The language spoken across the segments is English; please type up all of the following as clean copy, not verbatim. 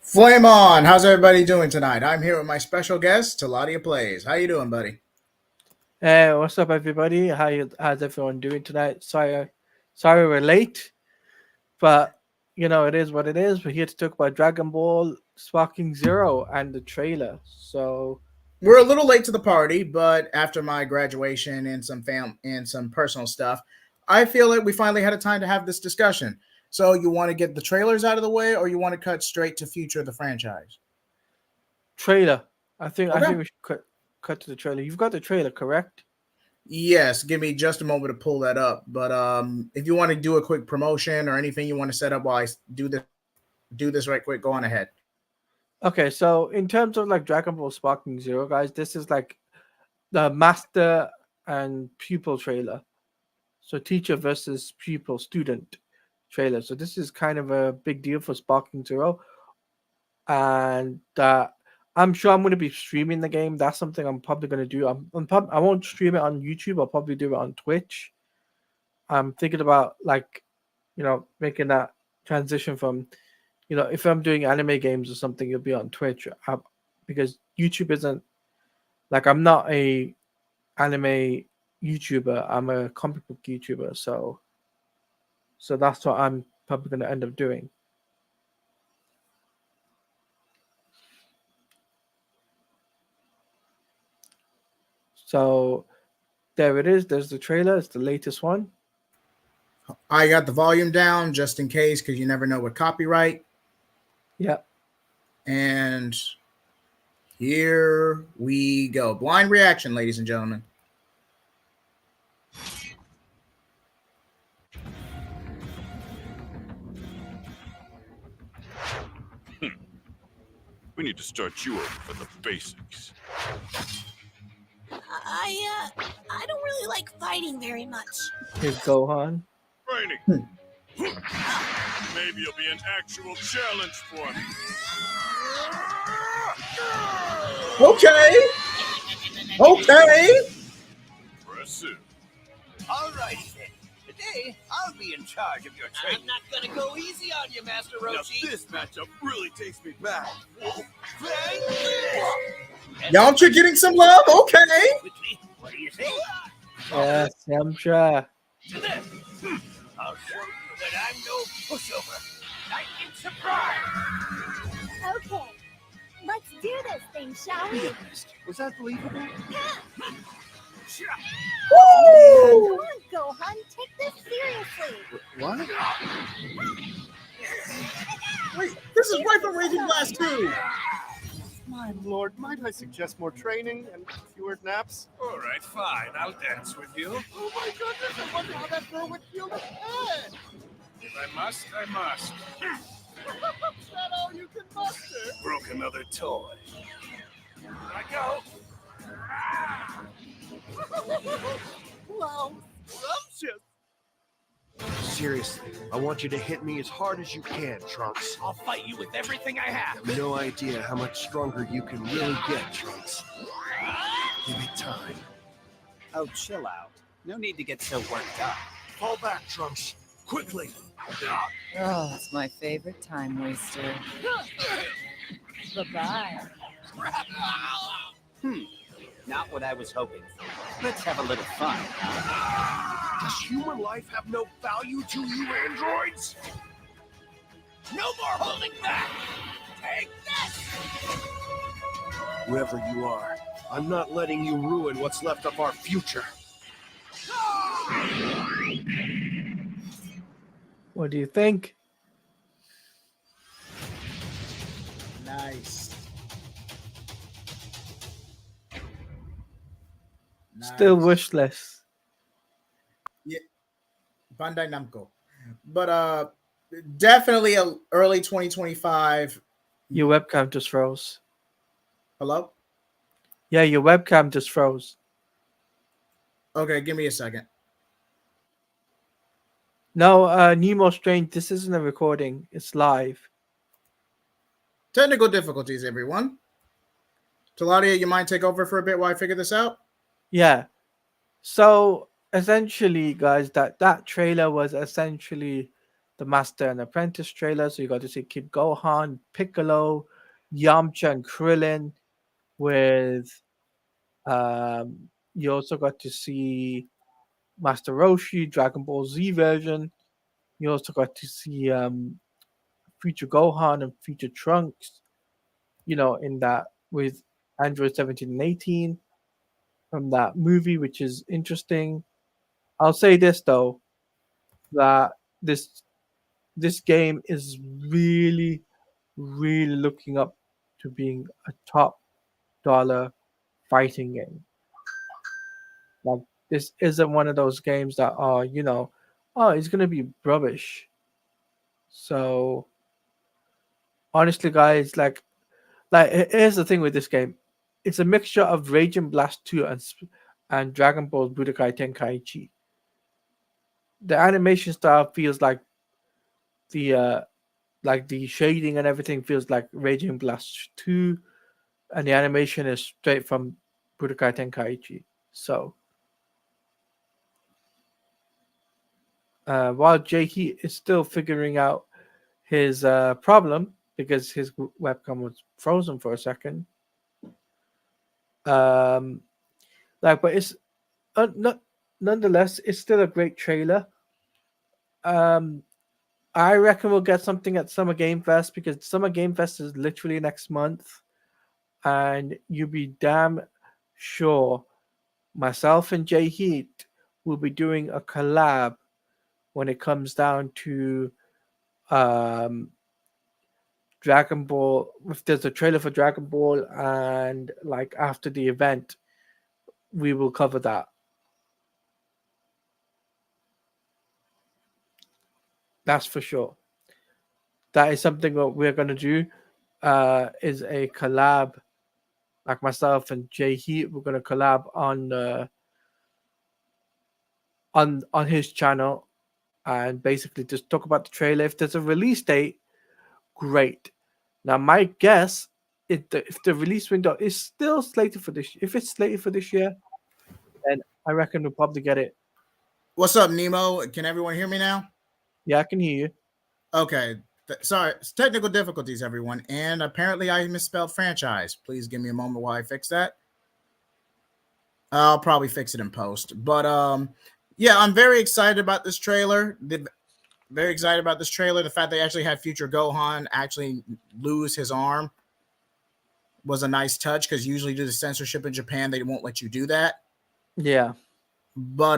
Flame on! How's everybody doing tonight? I'm here with my special guest, Taladia Plays. How you doing, buddy? Hey, what's up, everybody? How's everyone doing tonight? Sorry we're late, but it is what it is. We're here to talk about Dragon Ball Sparking Zero and the trailer. So We're a little late to the party, but after my graduation and some personal stuff, I feel like we finally had a time to have this discussion. So you want to get the trailers out of the way, or you want to cut straight to future of the franchise? trailer. I think Okay. we should cut to the trailer. You've got the trailer, correct? Yes, give me just a moment to pull that up. But if you want to do a quick promotion or anything you want to set up while I do this right quick, go on ahead. Okay, so in terms of like Dragon Ball Sparking Zero, guys, this is like the master and pupil trailer. So teacher versus pupil student trailer. So this is kind of a big deal for Sparking Zero. And I'm sure I'm going to be streaming the game. That's something I'm probably going to do. I won't stream it on YouTube. I'll probably do it on Twitch. I'm thinking about making that transition from, if I'm doing anime games or something, it'll be on Twitch. Because YouTube isn't like I'm not a anime YouTuber. I'm a comic book YouTuber. So that's what I'm probably going to end up doing. So there it is. There's the trailer. It's the latest one. I got the volume down just in case, because you never know with copyright. Yeah. And here we go. Blind reaction, ladies and gentlemen. We need to start you over from the basics. I don't really like fighting very much. Here's Gohan. Training. Maybe it'll be an actual challenge for me. Okay. Impressive. All right, then. Today, I'll be in charge of your training. I'm not gonna go easy on you, Master Now Roshi. this matchup really takes me back. Y'all are getting some love? Okay. Quickly, what do you say? Yes, Yamcha. I'll show you that I'm no pushover. Lightning surprise! Okay, let's do this thing, shall we? Was that believable? Woo! Come on, Gohan, take this seriously. What? Wait, this is right from Raging Blast 2. My lord, might I suggest more training and fewer naps? All right, fine. I'll dance with you. Oh my goodness, I wonder how that girl would feel the head. If I must, I must. Is that all you can muster? Broke another toy. Here I go. Wow, scrumptious. Seriously, I want you to hit me as hard as you can, Trunks. I'll fight you with everything I have. No idea how much stronger you can really get, Trunks. Give it time. Oh, chill out. No need to get so worked up. Fall back, Trunks. Quickly. Oh, it's my favorite time waster. Bye-bye. Not what I was hoping for. Let's have a little fun. Does human life have no value to you, androids? No more holding back. Take this. Whoever you are, I'm not letting you ruin what's left of our future. What do you think? Nice. Still wishless. Yeah. Bandai Namco. But definitely a early 2025. Your webcam just froze. Hello? Yeah, your webcam just froze. Okay, give me a second. No, Nemo Strange, this isn't a recording. It's live. Technical difficulties, everyone. Taladia, you mind take over for a bit while I figure this out? Yeah. So essentially, guys, that trailer was essentially the Master and Apprentice trailer. So you got to see Kid Gohan, Piccolo, Yamcha, and Krillin. With you also got to see Master Roshi, Dragon Ball Z version. You also got to see future Gohan and future Trunks. In that with Android 17 and 18 from that movie, which is interesting. I'll say this though, that this game is really, really looking up to being a top dollar fighting game. Like this isn't one of those games that are, it's gonna be rubbish. So honestly, guys, here's the thing with this game. It's a mixture of Raging Blast 2 and Dragon Ball Budokai Tenkaichi. The animation style feels the shading and everything feels like Raging Blast 2, and the animation is straight from Budokai Tenkaichi. So while Jay Heat is still figuring out his problem because his webcam was frozen for a second. But it's nonetheless, it's still a great trailer. I reckon we'll get something at Summer Game Fest because Summer Game Fest is literally next month, and you'll be damn sure myself and Jay Heat will be doing a collab when it comes down to Dragon Ball. If there's a trailer for Dragon Ball, and after the event, we will cover that. That's for sure. That is something that we're going to do. Is a collab. Like myself and Jay Heat, we're going to collab on his channel and basically just talk about the trailer. If there's a release date, great. Now, my guess is that if the release window is still slated for this, if it's slated for this year, then I reckon we'll probably get it. What's up, Nemo? Can everyone hear me now? Yeah, I can hear you. Okay. Sorry, it's technical difficulties, everyone. And apparently I misspelled franchise. Please give me a moment while I fix that. I'll probably fix it in post. But yeah, I'm very excited about this trailer. Very excited about this trailer. The fact they actually had future Gohan actually lose his arm was a nice touch, because usually due to censorship in Japan, they won't let you do that. Yeah. But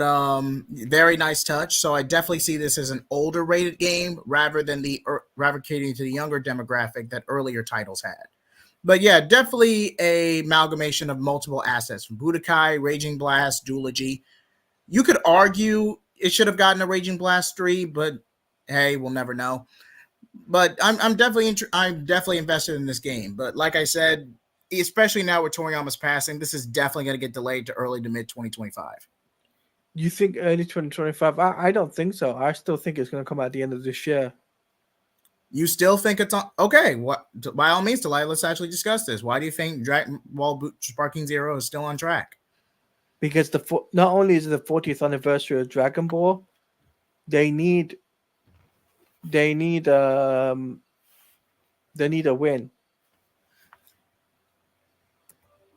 very nice touch. So I definitely see this as an older rated game rather than catering to the younger demographic that earlier titles had. But yeah, definitely a amalgamation of multiple assets from Budokai, Raging Blast, Duology. You could argue it should have gotten a Raging Blast 3, but hey, we'll never know. But I'm definitely invested in this game. But like I said, especially now with Toriyama's passing, this is definitely going to get delayed to early to mid 2025. You think early 2025? I don't think so. I still think it's going to come out at the end of this year. You still think it's on? Okay, what? By all means, Delilah, let's actually discuss this. Why do you think Dragonball Sparking Zero is still on track? Because not only is it the 40th anniversary of Dragon Ball, they need a win.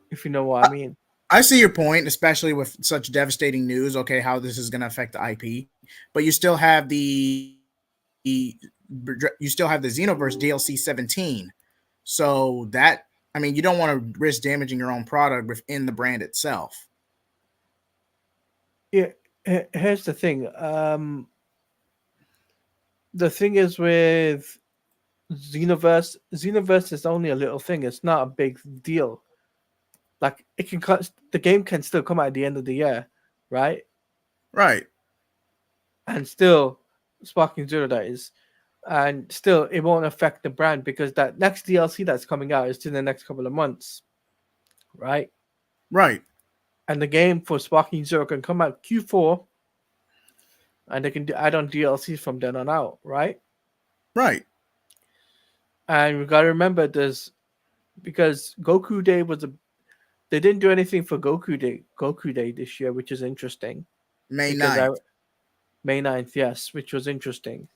If you know what I mean. I see your point, especially with such devastating news. Okay, how this is going to affect the IP, but you still have the Xenoverse DLC 17. So that, I mean, you don't want to risk damaging your own product within the brand itself. Yeah, here's the thing. The thing is with Xenoverse is only a little thing. It's not a big deal. Like the game can still come out at the end of the year, right? Right. And still Sparking Zero, that is. And still it won't affect the brand because that next DLC that's coming out is in the next couple of months. Right? Right. And the game for Sparking Zero can come out Q4, and they can add on DLCs from then on out, right? Right. And we gotta remember this, because Goku Day they didn't do anything for Goku Day this year, which is interesting. May 9th. May 9th, yes, which was interesting.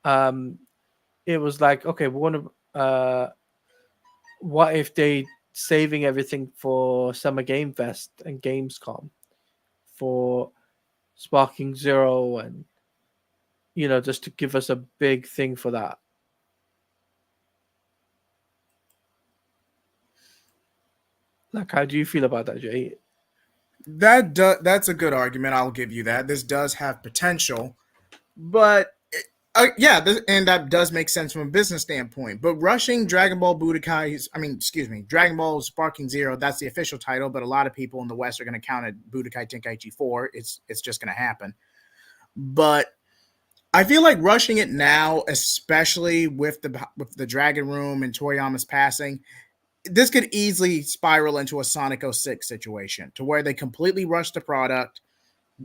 it was like, okay, we want to. What if they saving everything for Summer Game Fest and Gamescom for Sparking Zero, and just to give us a big thing for that. Like, how do you feel about that, Jay? That's a good argument. I'll give you that. This does have potential, but and that does make sense from a business standpoint. But rushing Dragon Ball Dragon Ball Sparking Zero, that's the official title, but a lot of people in the West are going to count it Budokai Tenkaichi 4. It's just going to happen. But I feel like rushing it now, especially with the Dragon Room and Toriyama's passing, this could easily spiral into a Sonic 06 situation to where they completely rushed the product.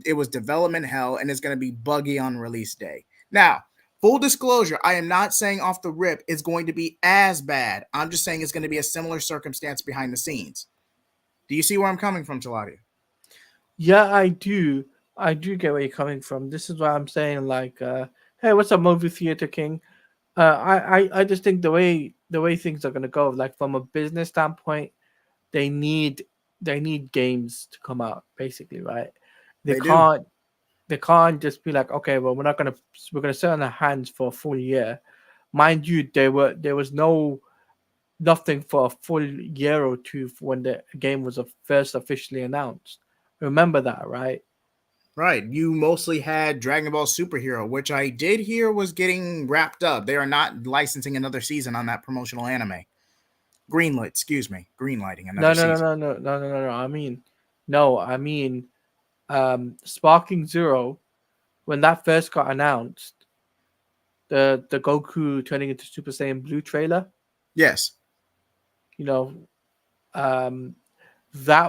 It was development hell, and it's going to be buggy on release day. Now, full disclosure, I am not saying off the rip it's going to be as bad. I'm just saying it's going to be a similar circumstance behind the scenes. Do you see where I'm coming from, Taladia? Yeah, I do. I do get where you're coming from. This is why I'm saying, like, hey, what's up, movie theater king? I just think the way things are gonna go, like from a business standpoint, they need games to come out, basically, right? They can't just be like, okay, well, we're gonna sit on our hands for a full year. Mind you, there was nothing for a full year or two when the game was first officially announced. Remember that, right? Right. You mostly had Dragon Ball Superhero, which I did hear was getting wrapped up. They are not licensing another season on that promotional anime. Greenlighting another season. No. I mean, Sparking Zero, when that first got announced, the Goku turning into Super Saiyan Blue trailer. Yes. That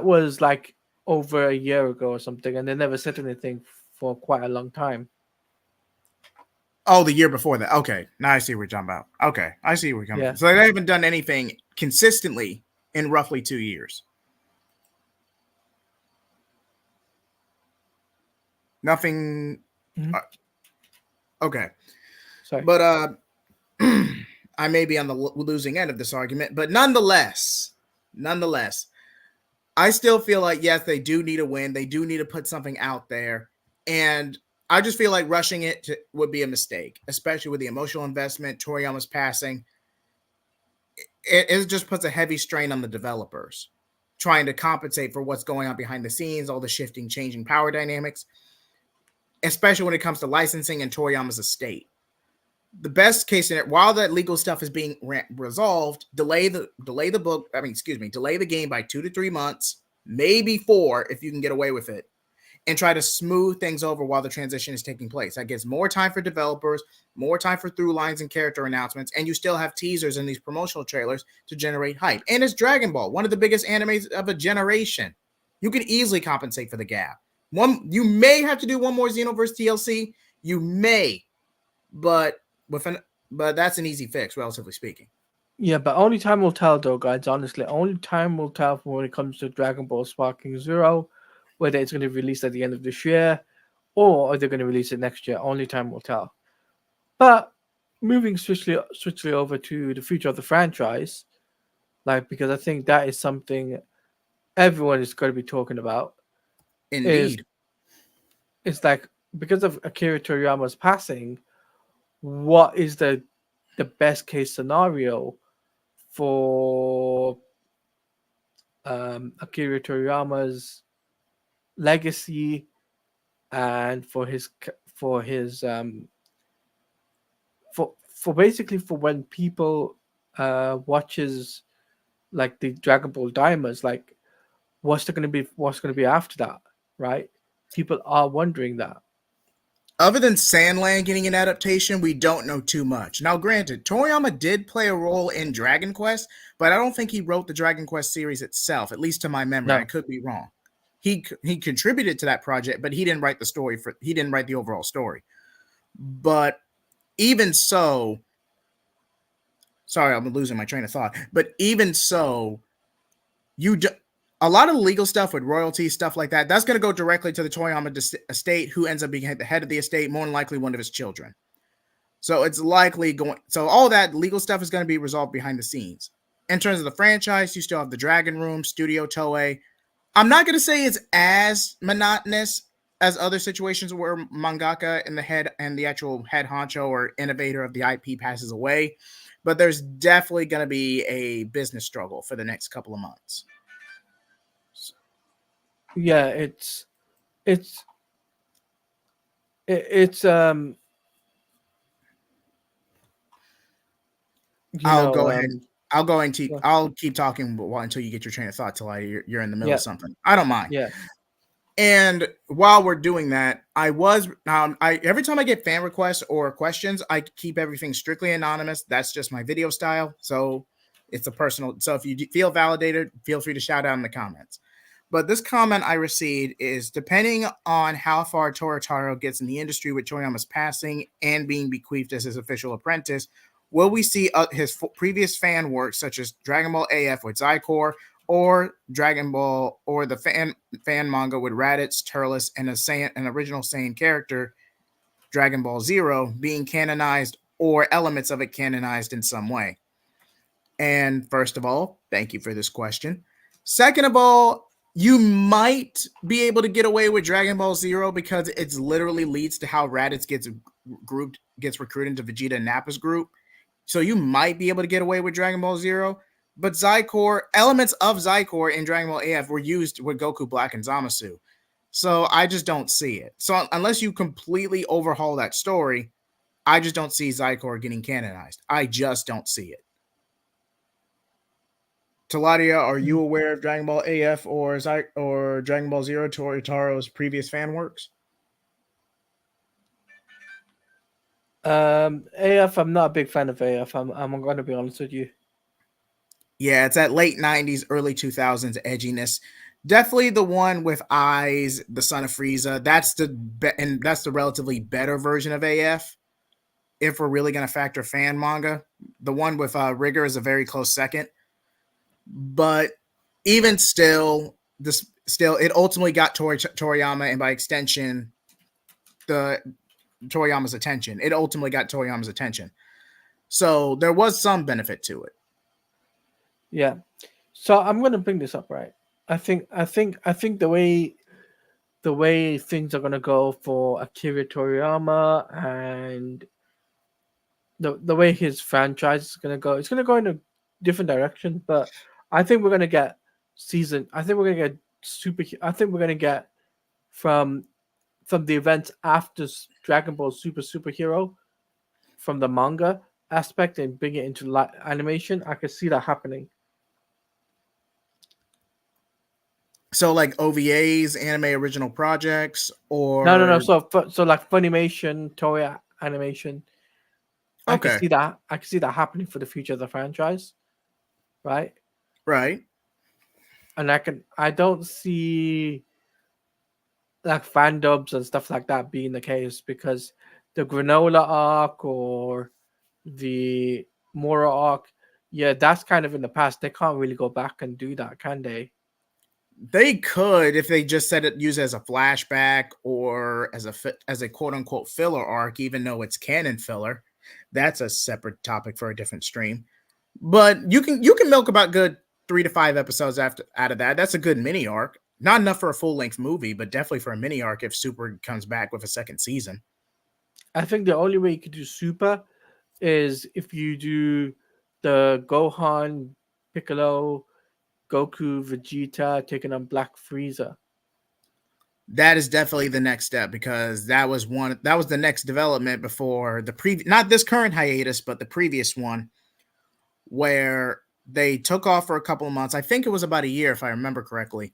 was like over a year ago or something, and they never said anything for quite a long time. Oh, the year before that. Okay, now I see what you're talking about. Okay, I see where you're coming from. So they haven't done anything consistently in roughly 2 years. Nothing. Mm-hmm. Okay. Sorry. But I may be on the losing end of this argument, but nonetheless, I still feel like, yes, they do need a win. They do need to put something out there. And I just feel like rushing it would be a mistake, especially with the emotional investment, Toriyama's passing. It just puts a heavy strain on the developers trying to compensate for what's going on behind the scenes, all the shifting, changing power dynamics, especially when it comes to licensing and Toriyama's estate. The best case scenario, while that legal stuff is being resolved, delay the game by 2 to 3 months, maybe 4 if you can get away with it, and try to smooth things over while the transition is taking place. That gives more time for developers, more time for through lines and character announcements, and you still have teasers in these promotional trailers to generate hype. And it's Dragon Ball, one of the biggest animes of a generation. You can easily compensate for the gap. You may have to do one more Xenoverse DLC. You may, but that's an easy fix, relatively speaking. Yeah, but only time will tell, though, guys. Honestly, only time will tell when it comes to Dragon Ball Sparking Zero, whether it's going to be released at the end of this year or they're going to release it next year. Only time will tell. But moving swiftly over to the future of the franchise, because I think that is something everyone is going to be talking about. Indeed. It's like, because of Akira Toriyama's passing, what is the best case scenario for Akira Toriyama's legacy and for basically for when people watches like the Dragon Ball Diamonds, like what's going to be after that, right? People are wondering that. Other than Sandland getting an adaptation, we don't know too much. Now, granted, Toriyama did play a role in Dragon Quest, but I don't think he wrote the Dragon Quest series itself, at least to my memory. No. I could be wrong. He contributed to that project, but he didn't write the story. He didn't write the overall story. But even so, sorry, I'm losing my train of thought. But even so, a lot of the legal stuff with royalties, stuff like that, that's going to go directly to the Toriyama estate, who ends up being the head of the estate, more than likely one of his children. So it's likely going. So all that legal stuff is going to be resolved behind the scenes. In terms of the franchise, you still have the Dragon Room, Studio Toei. I'm not going to say it's as monotonous as other situations where mangaka and the actual head honcho or innovator of the IP passes away, but there's definitely going to be a business struggle for the next couple of months. Yeah, it's you I'll know, go ahead. yeah. I'll keep talking until you get your train of thought till you're in the middle Yeah. of something. I don't mind. Yeah. And while we're doing that, I every time I get fan requests or questions, I keep everything strictly anonymous. That's just my video style. So it's a personal. So if you feel validated, feel free to shout out in the comments. But this comment I received is, depending on how far Toriyama gets in the industry with Toriyama's passing and being bequeathed as his official apprentice, will we see his previous fan work such as Dragon Ball AF with Zycor, or Dragon Ball, or the fan manga with Raditz, Turles, and an original Saiyan character, Dragon Ball Zero, being canonized, or elements of it canonized in some way? And first of all, thank you for this question. Second of all, you might be able to get away with Dragon Ball Zero because it literally leads to how Raditz gets recruited into Vegeta and Nappa's group. So you might be able to get away with Dragon Ball Zero. But elements of Zycor in Dragon Ball AF were used with Goku Black and Zamasu. So I just don't see it. So unless you completely overhaul that story, I just don't see Zycor getting canonized. I just don't see it. Taladia, are you aware of Dragon Ball AF or Dragon Ball Zero, Toritaro's previous fan works? AF, I'm not a big fan of AF. I'm going to be honest with you. Yeah, it's that late 90s, early 2000s edginess. Definitely the one with Eyes, the son of Frieza. That's the relatively better version of AF. If we're really going to factor fan manga, the one with Rigor is a very close second. But even still, it ultimately got Toriyama, and by extension, Toriyama's attention. It ultimately got Toriyama's attention. So there was some benefit to it. Yeah. So I'm going to bring this up, right? I think the way things are going to go for Akira Toriyama and the way his franchise is going to go, it's going to go in a different direction. But I think we're going to get I think we're going to get I think we're going to get from the events after Dragon Ball Superhero, from the manga aspect, and bring it into animation. I could see that happening. So like OVAs, anime original projects, or no. So like Funimation, Toei Animation. Okay. I can see that happening for the future of the franchise, right? Right. And I don't see like fan dubs and stuff like that being the case, because the Granola arc or the Mora arc, yeah, that's kind of in the past. They can't really go back and do that, can they? They could if they just said it used as a flashback or as a quote unquote filler arc, even though it's canon filler. That's a separate topic for a different stream. But you can milk about good 3 to 5 episodes out of that. That's a good mini arc. Not enough for a full length movie, but definitely for a mini arc if Super comes back with a second season. I think the only way you could do Super is if you do the Gohan, Piccolo, Goku, Vegeta taking on Black Frieza. That is definitely the next step, because that was the next development before not this current hiatus, but the previous one, where they took off for a couple of months. I think it was about a year, if I remember correctly,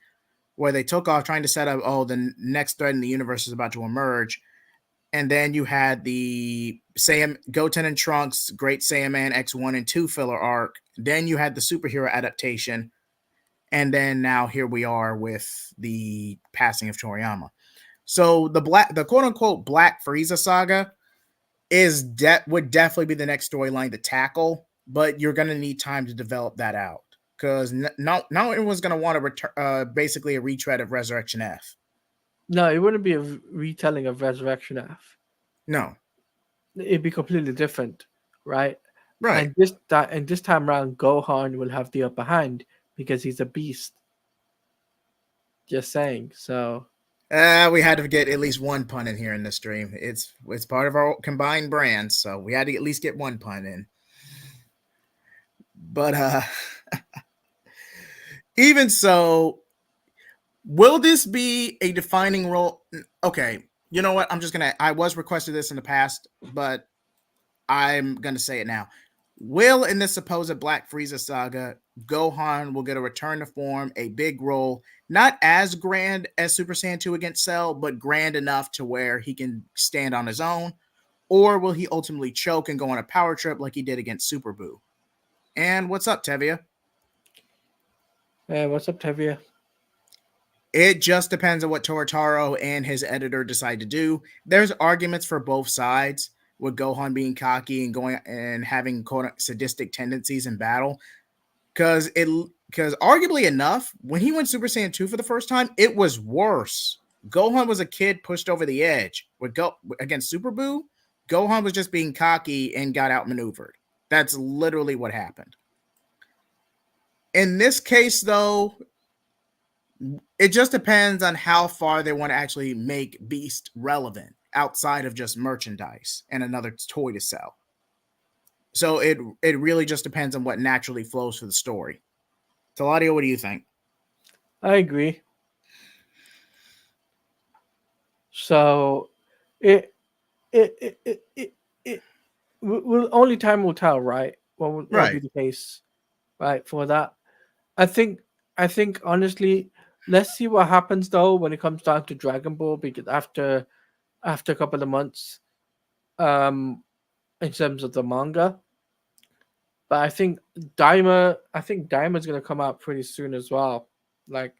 where they took off trying to set up, the next thread in the universe is about to emerge. And then you had the Goten and Trunks, Great Saiyaman X1 and 2 filler arc. Then you had the superhero adaptation. And then now here we are with the passing of Toriyama. So the quote unquote Black Frieza saga would definitely be the next storyline to tackle, but you're going to need time to develop that out, because not everyone's going to want to return basically a retread of Resurrection F. No, it wouldn't be a retelling of Resurrection F. No. it'd be completely different, right? Right. And this time around, Gohan will have the upper hand because he's a beast. Just saying. So We had to get at least one pun in here in this stream. It's part of our combined brand, so we had to at least get one pun in. But even so, will this be a defining role? Okay, you know what? I was requested this in the past, but I'm gonna say it now. Will, in this supposed Black Frieza saga, Gohan will get a return to form, a big role, not as grand as Super Saiyan 2 against Cell, but grand enough to where he can stand on his own? Or will he ultimately choke and go on a power trip like he did against Super Buu? And what's up, Tevia? what's up, Tevia? It just depends on what Toriyama and his editor decide to do. There's arguments for both sides, with Gohan being cocky and going and having quote sadistic tendencies in battle. Because arguably enough, when he went Super Saiyan 2 for the first time, it was worse. Gohan was a kid pushed over the edge. Against Super Buu, Gohan was just being cocky and got outmaneuvered. That's literally what happened. In this case, though, it just depends on how far they want to actually make Beast relevant outside of just merchandise and another toy to sell. So it really just depends on what naturally flows for the story. Taladio, what do you think? I agree. So it will only time will tell, right? What will be the case, right? For that, I think honestly, let's see what happens though when it comes down to Dragon Ball, because after a couple of months, in terms of the manga. But I think Daima's gonna come out pretty soon as well. Like,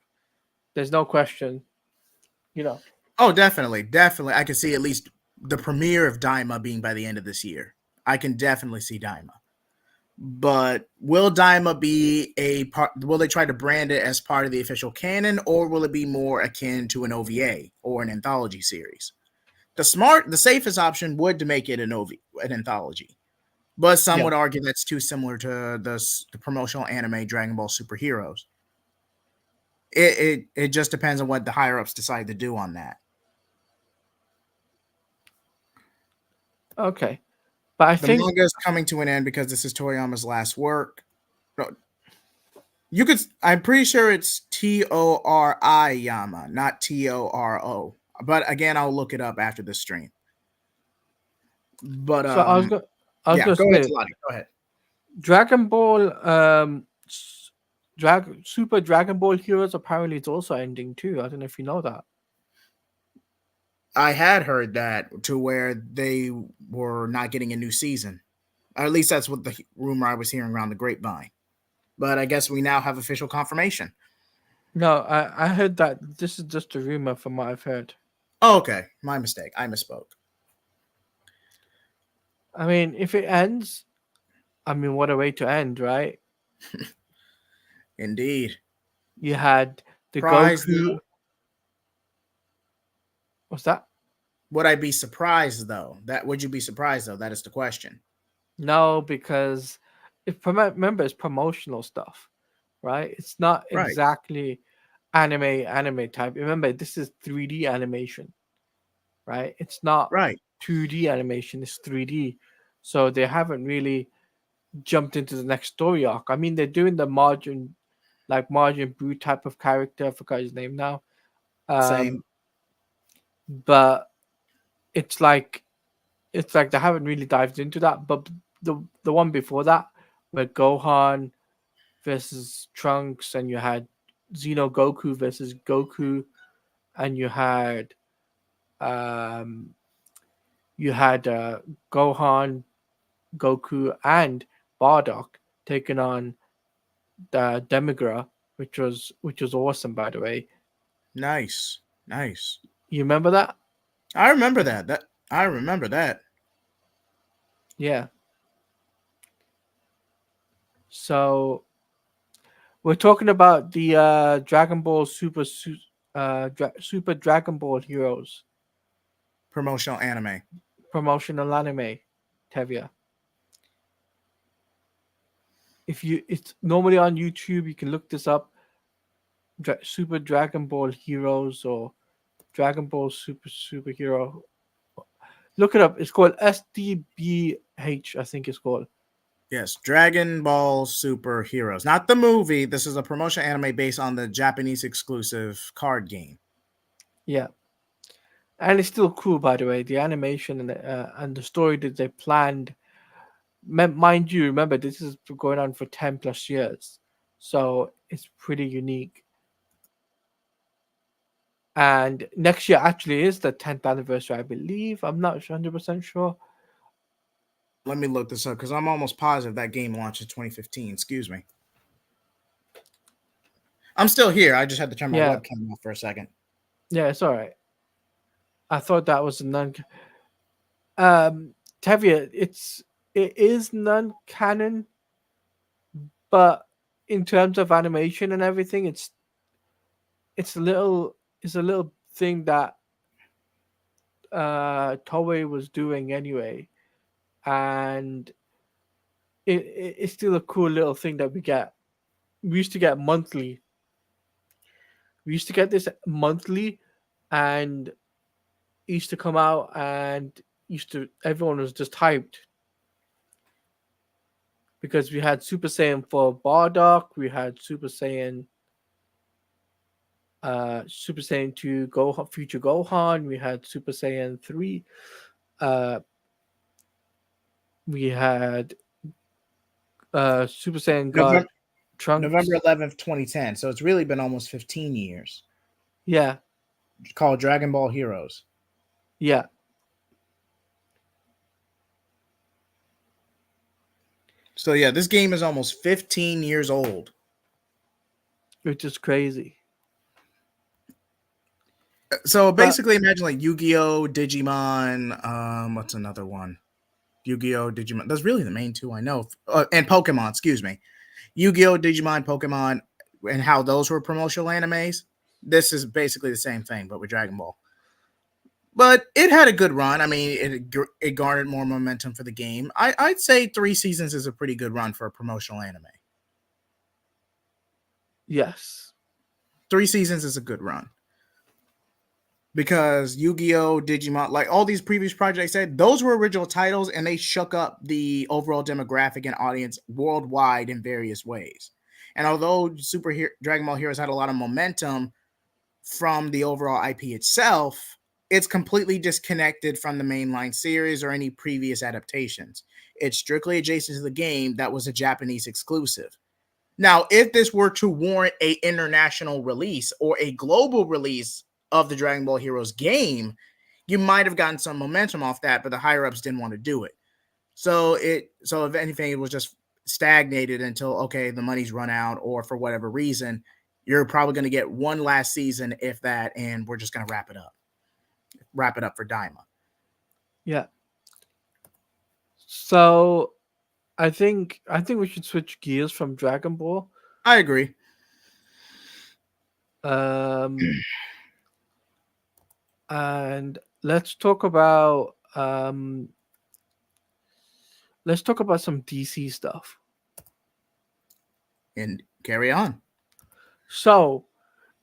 there's no question, you know. Oh, definitely. I can see at least the premiere of Daima being by the end of this year. I can definitely see Daima. But will Daima be a part? Will they try to brand it as part of the official canon, or will it be more akin to an OVA or an anthology series? The safest option would to make it an anthology. But some would argue that's too similar to the promotional anime Dragon Ball Super Heroes. It just depends on what the higher ups decide to do on that. Okay, but I think the manga is coming to an end because this is Toriyama's last work. I'm pretty sure it's Tori Yama, not Toro. But again, I'll look it up after the stream. But so I was going to go ahead, say, go ahead. Dragon Ball, Super Dragon Ball Heroes apparently it's also ending too. I don't know if you know that. I had heard that, to where they were not getting a new season. Or at least that's what the rumor I was hearing around the grapevine. But I guess we now have official confirmation. No, I heard that this is just a rumor from what I've heard. Oh, okay. My mistake. I misspoke. I mean, if it ends, what a way to end, right? Indeed. You had the Surprised Goku. though. What's that? Would I be surprised though? Would you be surprised though? That is the question. No, because remember, it's promotional stuff, right? It's not exactly anime type. Remember, this is 3D animation, right? It's not 2D animation. It's 3D, so they haven't really jumped into the next story arc. I mean, they're doing the Majin Buu type of character. I forgot his name now. Same. But it's like they haven't really dived into that. But the one before that, where Gohan versus Trunks, and you had Xeno Goku versus Goku, and you had Gohan, Goku, and Bardock taking on the Demigra, which was awesome, by the way. Nice. You remember that? I remember that. I remember that. Yeah. So we're talking about the Dragon Ball Super Dragon Ball Heroes promotional anime. promotional anime, Tevia. It's normally on YouTube. You can look this up. Super Dragon Ball Heroes or Dragon Ball Superhero. Look it up. It's called SDBH, I think it's called. Yes, Dragon Ball Super Heroes. Not the movie. This is a promotional anime based on the Japanese exclusive card game. Yeah. And it's still cool, by the way. The animation and the story that they planned. Mind you, remember, this is going on for 10 plus years. So it's pretty unique. And next year actually is the 10th anniversary, I believe. I'm not 100% sure. Let me look this up because I'm almost positive that game launched in 2015. Excuse me. I'm still here. I just had to turn my webcam off for a second. Yeah, it's all right. I thought that was a Tevia, it is non-canon, but in terms of animation and everything, it's a little thing that Toei was doing anyway, and it's still a cool little thing that we get. We used to get monthly. We used to get this monthly, and it used to come out, and everyone was just hyped because we had Super Saiyan 4 Bardock, we had Super Saiyan 2 Gohan, Future Gohan, we had Super Saiyan 3, we had Super Saiyan God Trunks. November 11th, 2010. So it's really been almost 15 years. Yeah. It's called Dragon Ball Heroes. Yeah. So yeah, this game is almost 15 years old. Which is crazy. So basically, imagine like Yu-Gi-Oh, Digimon. What's another one? Yu-Gi-Oh, Digimon. That's really the main two I know. And Pokemon. Excuse me. Yu-Gi-Oh, Digimon, Pokemon, and how those were promotional animes. This is basically the same thing, but with Dragon Ball. But it had a good run. I mean, it garnered more momentum for the game. I'd say 3 seasons is a pretty good run for a promotional anime. Yes. 3 seasons is a good run. Because Yu-Gi-Oh, Digimon, like all these previous projects said, those were original titles and they shook up the overall demographic and audience worldwide in various ways. And although Dragon Ball Heroes had a lot of momentum from the overall IP itself, it's completely disconnected from the mainline series or any previous adaptations. It's strictly adjacent to the game that was a Japanese exclusive. Now, if this were to warrant an international release or a global release of the Dragon Ball Heroes game, you might have gotten some momentum off that, but the higher ups didn't want to do it. So if anything, it was just stagnated until, okay, the money's run out, or for whatever reason, you're probably going to get one last season, if that, and we're just going to wrap it up for Daima. Yeah. So I think we should switch gears from Dragon Ball. I agree. And let's talk about some DC stuff. And carry on. So,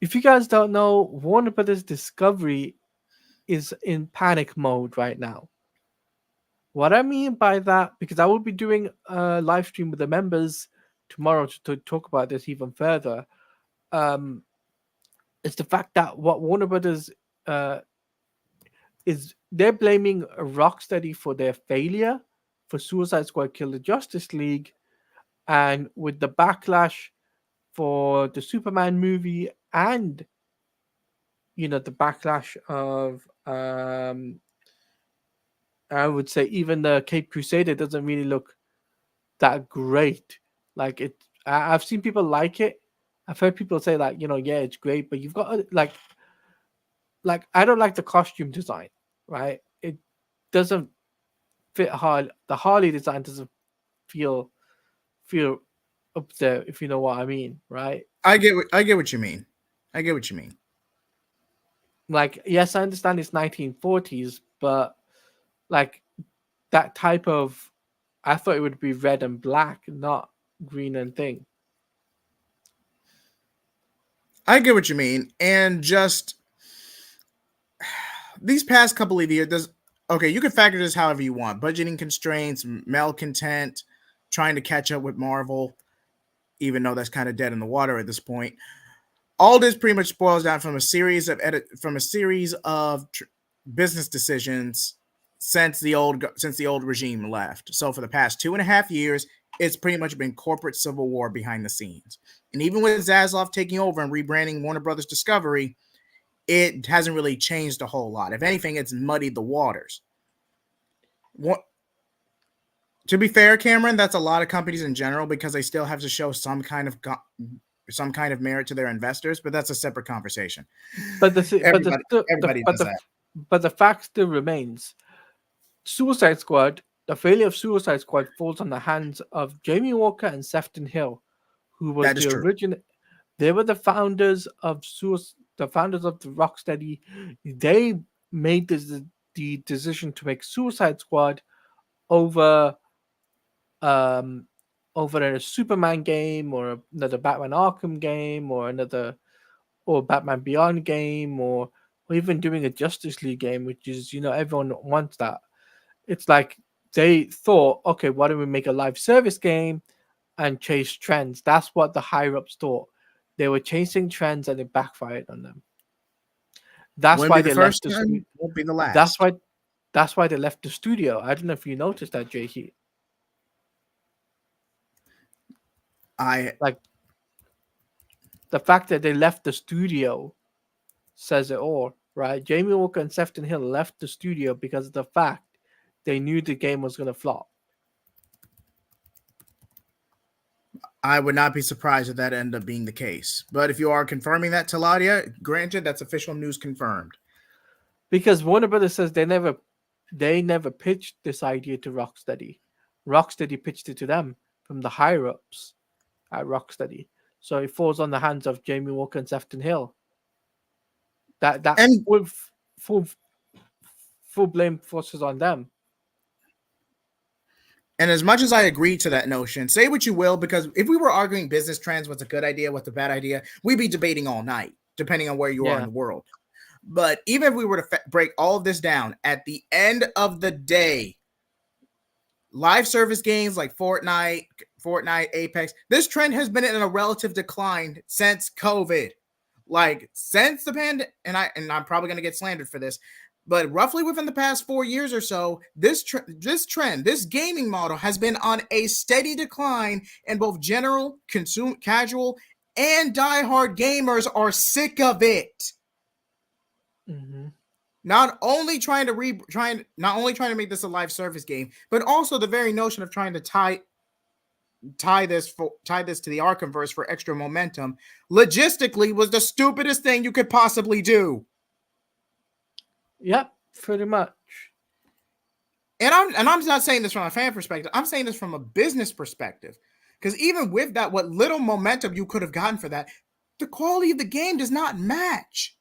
if you guys don't know, Warner Brothers Discovery is in panic mode right now. What I mean by that, because I will be doing a live stream with the members tomorrow to talk about this even further, is the fact that what Warner Brothers is they're blaming Rocksteady for their failure for Suicide Squad Kill the Justice League, and with the backlash for the Superman movie and the backlash of I would say even the Cape Crusader doesn't really look that great. Like I've seen people like it. I've heard people say like, yeah, it's great, but you've got like I don't like the costume design, right? It doesn't fit hard. The Harley design doesn't feel up there, if you know what I mean, right? I get what you mean. Like, yes, I understand it's 1940s, but like that type of. I thought it would be red and black, not green and thing. I get what you mean, and just these past couple of years, okay, you can factor this however you want. Budgeting constraints, malcontent, trying to catch up with Marvel, even though that's kind of dead in the water at this point. All this pretty much boils down from a series of business decisions since the old regime left. So for the past 2.5 years, it's pretty much been corporate civil war behind the scenes. And even with Zaslav taking over and rebranding Warner Brothers Discovery, it hasn't really changed a whole lot. If anything, it's muddied the waters. To be fair, Cameron, that's a lot of companies in general because they still have to show some kind of merit to their investors, but that's a separate conversation. But everybody does that. But the fact still remains: Suicide Squad. The failure of Suicide Squad falls on the hands of Jamie Walker and Sefton Hill, who was the original. They were the founders of the Rocksteady. They made the decision to make Suicide Squad over a Superman game or another Batman Arkham game or Batman Beyond game or even doing a Justice League game, which is, everyone wants that. It's like they thought, okay, why don't we make a live service game and chase trends? That's what the higher ups thought. They were chasing trends and it backfired on them. That's why they left the studio. Won't be the last. That's why they left the studio. I don't know if you noticed that, JC. The fact that they left the studio says it all, right? Jamie Walker and Sefton Hill left the studio because of the fact they knew the game was going to flop. I would not be surprised if that ended up being the case. But if you are confirming that, Taladia, granted, that's official news confirmed. Because Warner Brothers says they never pitched this idea to Rocksteady. Rocksteady pitched it to them from the higher ups at Rocksteady. So it falls on the hands of Jamie Walker and Sefton Hill. That full blame forces on them. And as much as I agree to that notion, say what you will, because if we were arguing business trends, what's a good idea, what's a bad idea, we'd be debating all night, depending on where you are in the world. But even if we were to break all of this down, at the end of the day, live service games like Fortnite, Apex, this trend has been in a relative decline since COVID. Like since the pandemic, and I'm probably going to get slandered for this, but roughly within the past 4 years or so, this gaming model has been on a steady decline, and both general, casual, and diehard gamers are sick of it. Mm-hmm. Not only trying to make this a live service game, but also the very notion of trying to tie this to the Arkhamverse for extra momentum logistically was the stupidest thing you could possibly do. Yep, pretty much. And I'm not saying this from a fan perspective. I'm saying this from a business perspective. Because even with that, what little momentum you could have gotten for that, the quality of the game does not match.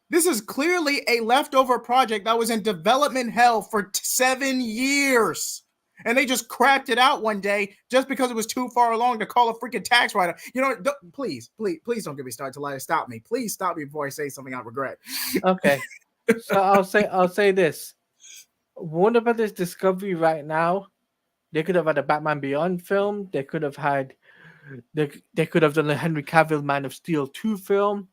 This is clearly a leftover project that was in development hell for 7 years. And they just crapped it out one day just because it was too far along to call a freaking tax write-off. Please don't get me started, Talia. Stop me. Please stop me before I say something I regret. Okay. So I'll say this. Warner Brothers Discovery right now, they could have had a Batman Beyond film. They could have done a Henry Cavill Man of Steel 2 film.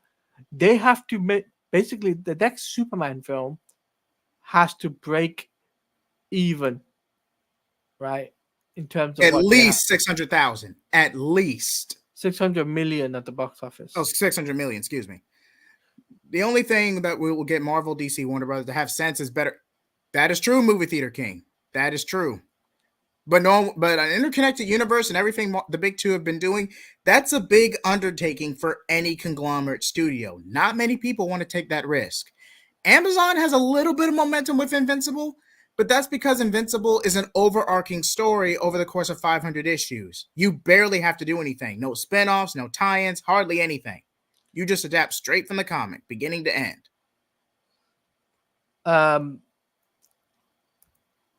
They have to make basically the next Superman film has to break even, right? In terms of at least 600,000. At least 600 million at the box office. Oh, 600 million, excuse me. The only thing that we will get Marvel, DC, Warner Brothers to have sense is better. That is true, Movie Theater King. That is true. But an interconnected universe and everything the big two have been doing, that's a big undertaking for any conglomerate studio. Not many people want to take that risk. Amazon has a little bit of momentum with Invincible, but that's because Invincible is an overarching story over the course of 500 issues. You barely have to do anything. No spinoffs, no tie-ins, hardly anything. You just adapt straight from the comic, beginning to end.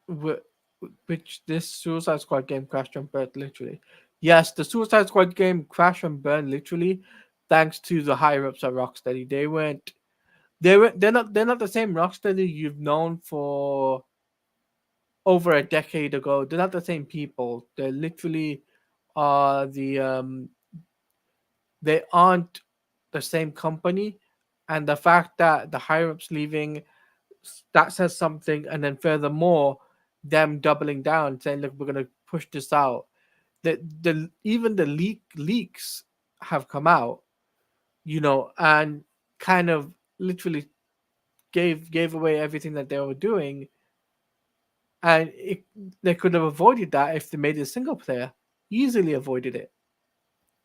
which this Suicide Squad game crashed and burned literally. Yes, the Suicide Squad game crashed and burned literally, thanks to the higher ups at Rocksteady. They're not the same Rocksteady you've known for over a decade ago. They're not the same people. They're literally they aren't the same company, and the fact that the higher ups leaving, that says something. And then furthermore, them doubling down, saying, "Look, we're gonna push this out." The even the leaks have come out, and kind of literally gave away everything that they were doing, and they could have avoided that if they made it single player. Easily avoided it.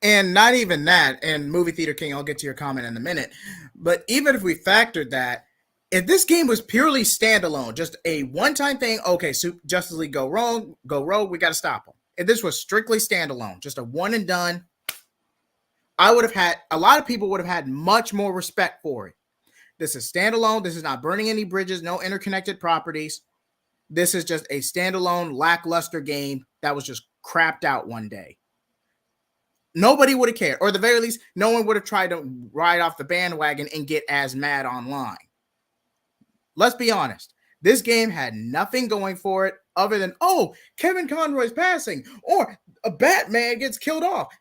And not even that, and Movie Theater King, I'll get to your comment in a minute, but even if we factored that, if this game was purely standalone, just a one-time thing, okay, Justice League go rogue, we got to stop them. If this was strictly standalone, just a one and done, a lot of people would have had much more respect for it. This is standalone. This is not burning any bridges, no interconnected properties. This is just a standalone, lackluster game that was just crapped out one day. Nobody would have cared, or at the very least, no one would have tried to ride off the bandwagon and get as mad online. Let's be honest. This game had nothing going for it other than, oh, Kevin Conroy's passing, or a Batman gets killed off.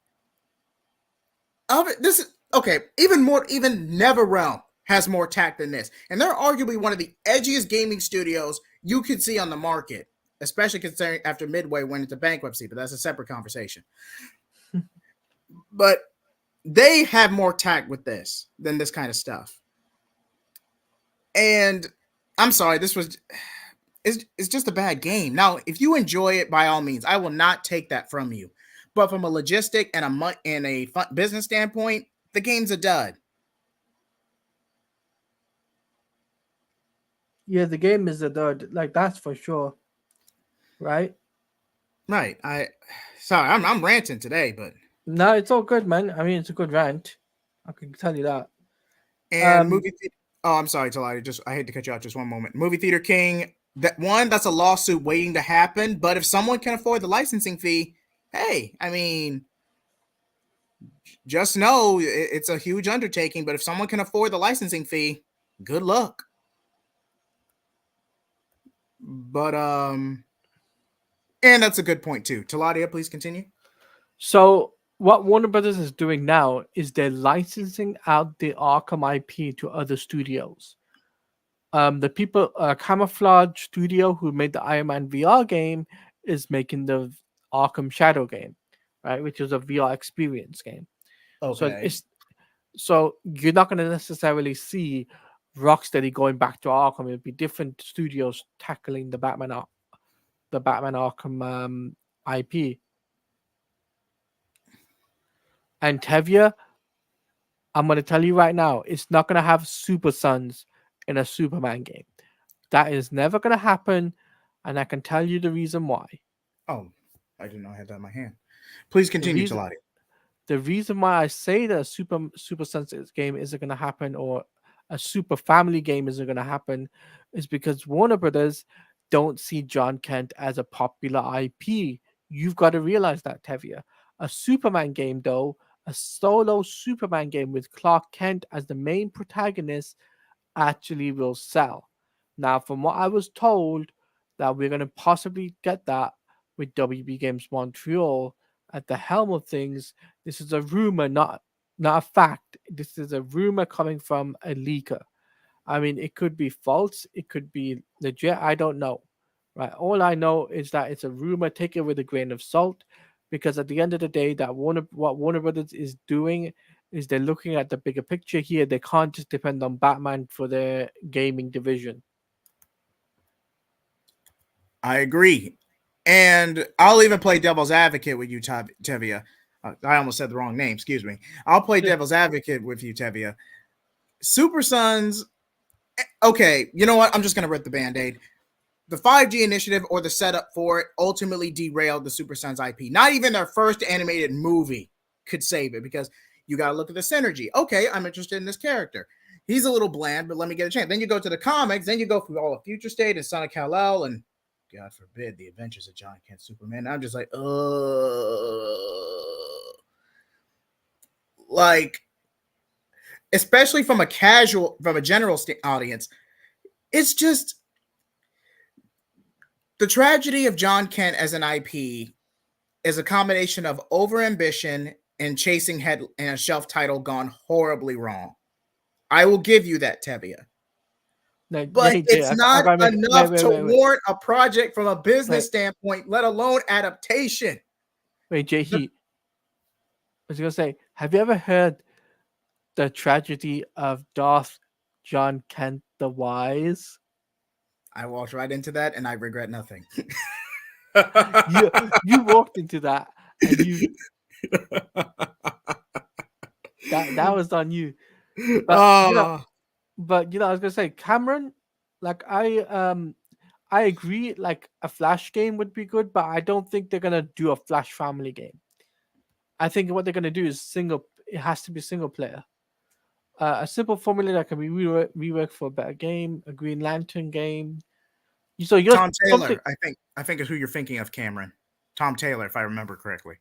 This is okay. Even NetherRealm has more tact than this, and they're arguably one of the edgiest gaming studios you could see on the market, especially considering after Midway went into bankruptcy. But that's a separate conversation. But they have more tact with this than this kind of stuff. And I'm sorry, it's just a bad game. Now, if you enjoy it, by all means, I will not take that from you. But from a logistic and a business standpoint, the game's a dud. Yeah, the game is a dud. Like, that's for sure. Right? Right. I'm ranting today, but no, it's all good, man. I mean, it's a good rant. I can tell you that. And I'm sorry, Talati. I hate to cut you out just one moment. Movie Theater King, that's a lawsuit waiting to happen. But if someone can afford the licensing fee, hey, I mean, just know it's a huge undertaking. But if someone can afford the licensing fee, good luck. But and that's a good point too. Taladia, please continue. So what Warner Brothers is doing now is they're licensing out the Arkham IP to other studios. The people, Camouflage Studio, who made the Iron Man VR game, is making the Arkham Shadow game, right, which is a VR experience game. Okay. So you're not going to necessarily see Rocksteady going back to Arkham. It'll be different studios tackling the Batman Arkham IP. And Tevia, I'm going to tell you right now, it's not going to have Super Sons in a Superman game. That is never going to happen, and I can tell you the reason why. Oh, I didn't know I had that in my hand. Please continue, Talati. The reason why I say that a Super Sons game isn't going to happen, or a Super Family game isn't going to happen, is because Warner Brothers don't see John Kent as a popular IP. You've got to realize that, Tevia. A Superman game, though, a solo Superman game with Clark Kent as the main protagonist, actually will sell. Now, from what I was told, that we're going to possibly get that with WB Games Montreal at the helm of things. This is a rumor, not a fact. This is a rumor coming from a leaker. I mean, it could be false, it could be legit. I don't know. Right? All I know is that it's a rumor. Take it with a grain of salt, because at the end of the day, what Warner Brothers is doing is they're looking at the bigger picture here. They can't just depend on Batman for their gaming division. I agree. And I'll even play devil's advocate with you, Tevia. I almost said the wrong name. Excuse me. I'll play devil's advocate with you, Tevia. Super Sons. Okay, you know what? I'm just going to rip the Band-Aid. The 5G initiative, or the setup for it, ultimately derailed the Super Sons IP. Not even their first animated movie could save it, because you got to look at the synergy. Okay, I'm interested in this character. He's a little bland, but let me get a chance. Then you go to the comics. Then you go through all of Future State and Son of Kal-El, and God forbid, The Adventures of John Kent Superman. I'm just like, like, especially from a general audience, it's just the tragedy of John Kent as an IP is a combination of overambition and chasing head and a shelf title gone horribly wrong. I will give you that, Tevia. No, But yeah, it's not enough to wait. warrant a project from a business standpoint, let alone adaptation. Wait, Jay, I was gonna say, have you ever heard the tragedy of Darth John Kent the Wise? I walked right into that, and I regret nothing. you walked into that, and you that was on you. But I was gonna say, Cameron, like I agree, like a Flash game would be good, but I don't think they're gonna do a Flash family game. I think what they're gonna do is it has to be single player. A simple formula that can be reworked for a better game, a Green Lantern game. So you're Tom Taylor, I think is who you're thinking of, Cameron. Tom Taylor, if I remember correctly.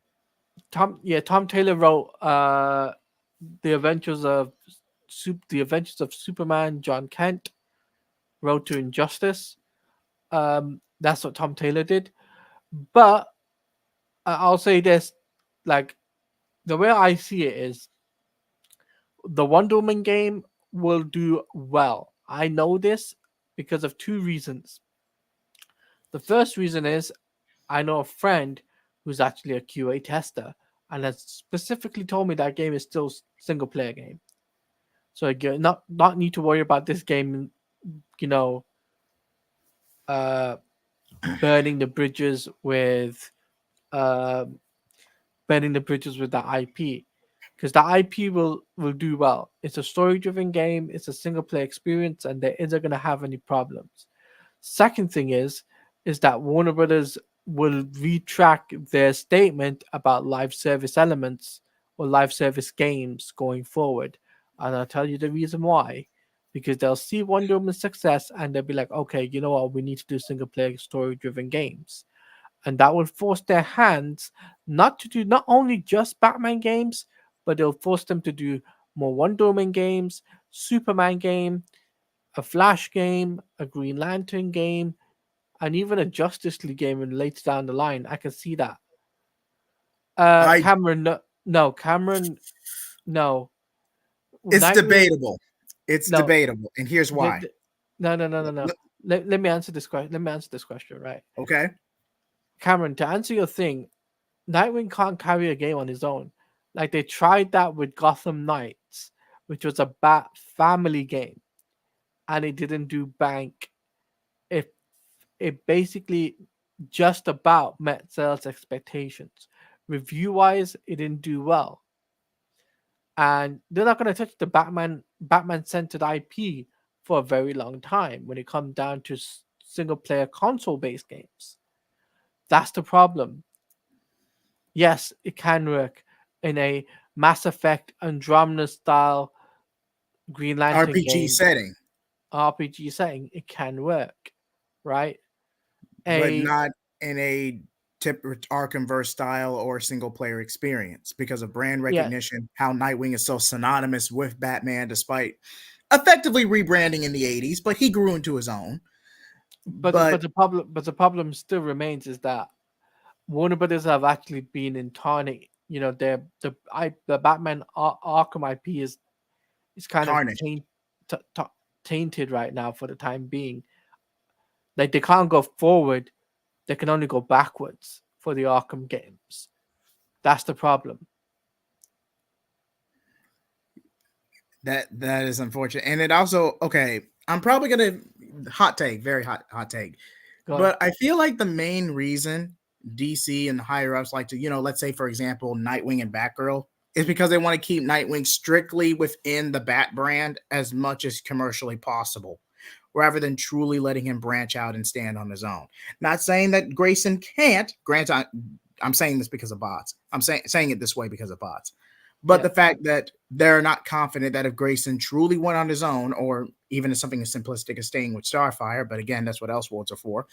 Tom Taylor wrote the Adventures of Superman. John Kent, Road to Injustice. That's what Tom Taylor did. But I'll say this, like, the way I see it is the Wonder Woman game will do well. I know this because of two reasons. The first reason is I know a friend who's actually a QA tester and has specifically told me that game is still single player game. So you not need to worry about this game, burning the bridges with the IP, because the IP will do well. It's a story driven game. It's a single player experience, and there isn't going to have any problems. Second thing is that Warner Brothers will retract their statement about live service elements or live service games going forward. And I'll tell you the reason why. Because they'll see Wonder Woman's success and they'll be like, okay, you know what? We need to do single player story driven games. And that will force their hands not to do not only just Batman games, but they'll force them to do more Wonder Woman games, Superman game, a Flash game, a Green Lantern game, and even a Justice League game and later down the line. I can see that. Cameron, no. It's debatable. It's debatable, and here's why. No. Let me answer this question, right? Okay. Cameron, to answer your thing, Nightwing can't carry a game on his own. Like, they tried that with Gotham Knights, which was a Bat family game, and it didn't do bank. It basically just about met sales expectations. Review-wise, it didn't do well. And they're not going to touch the Batman-centered IP for a very long time when it comes down to single-player console-based games. That's the problem. Yes, it can work in a Mass Effect Andromeda style Green Lantern RPG setting. It can work, right? But not in a Arkhamverse style or single player experience because of brand recognition, how Nightwing is so synonymous with Batman despite effectively rebranding in the 80s, but he grew into his own. But the problem still remains is that Warner Brothers have actually been incarnate. The Batman Arkham IP is kind of tainted right now for the time being. Like, they can't go forward; they can only go backwards for the Arkham games. That's the problem. That is unfortunate, and it also I'm probably gonna very hot take, but I feel like the main reason DC and the higher ups like to, let's say for example, Nightwing and Batgirl, is because they want to keep Nightwing strictly within the Bat brand as much as commercially possible, rather than truly letting him branch out and stand on his own. Not saying that Grayson can't. I'm saying this because of bots. I'm saying it this way because of bots. But the fact that they're not confident that if Grayson truly went on his own, or even as something as simplistic as staying with Starfire, but again, that's what Elseworlds are for,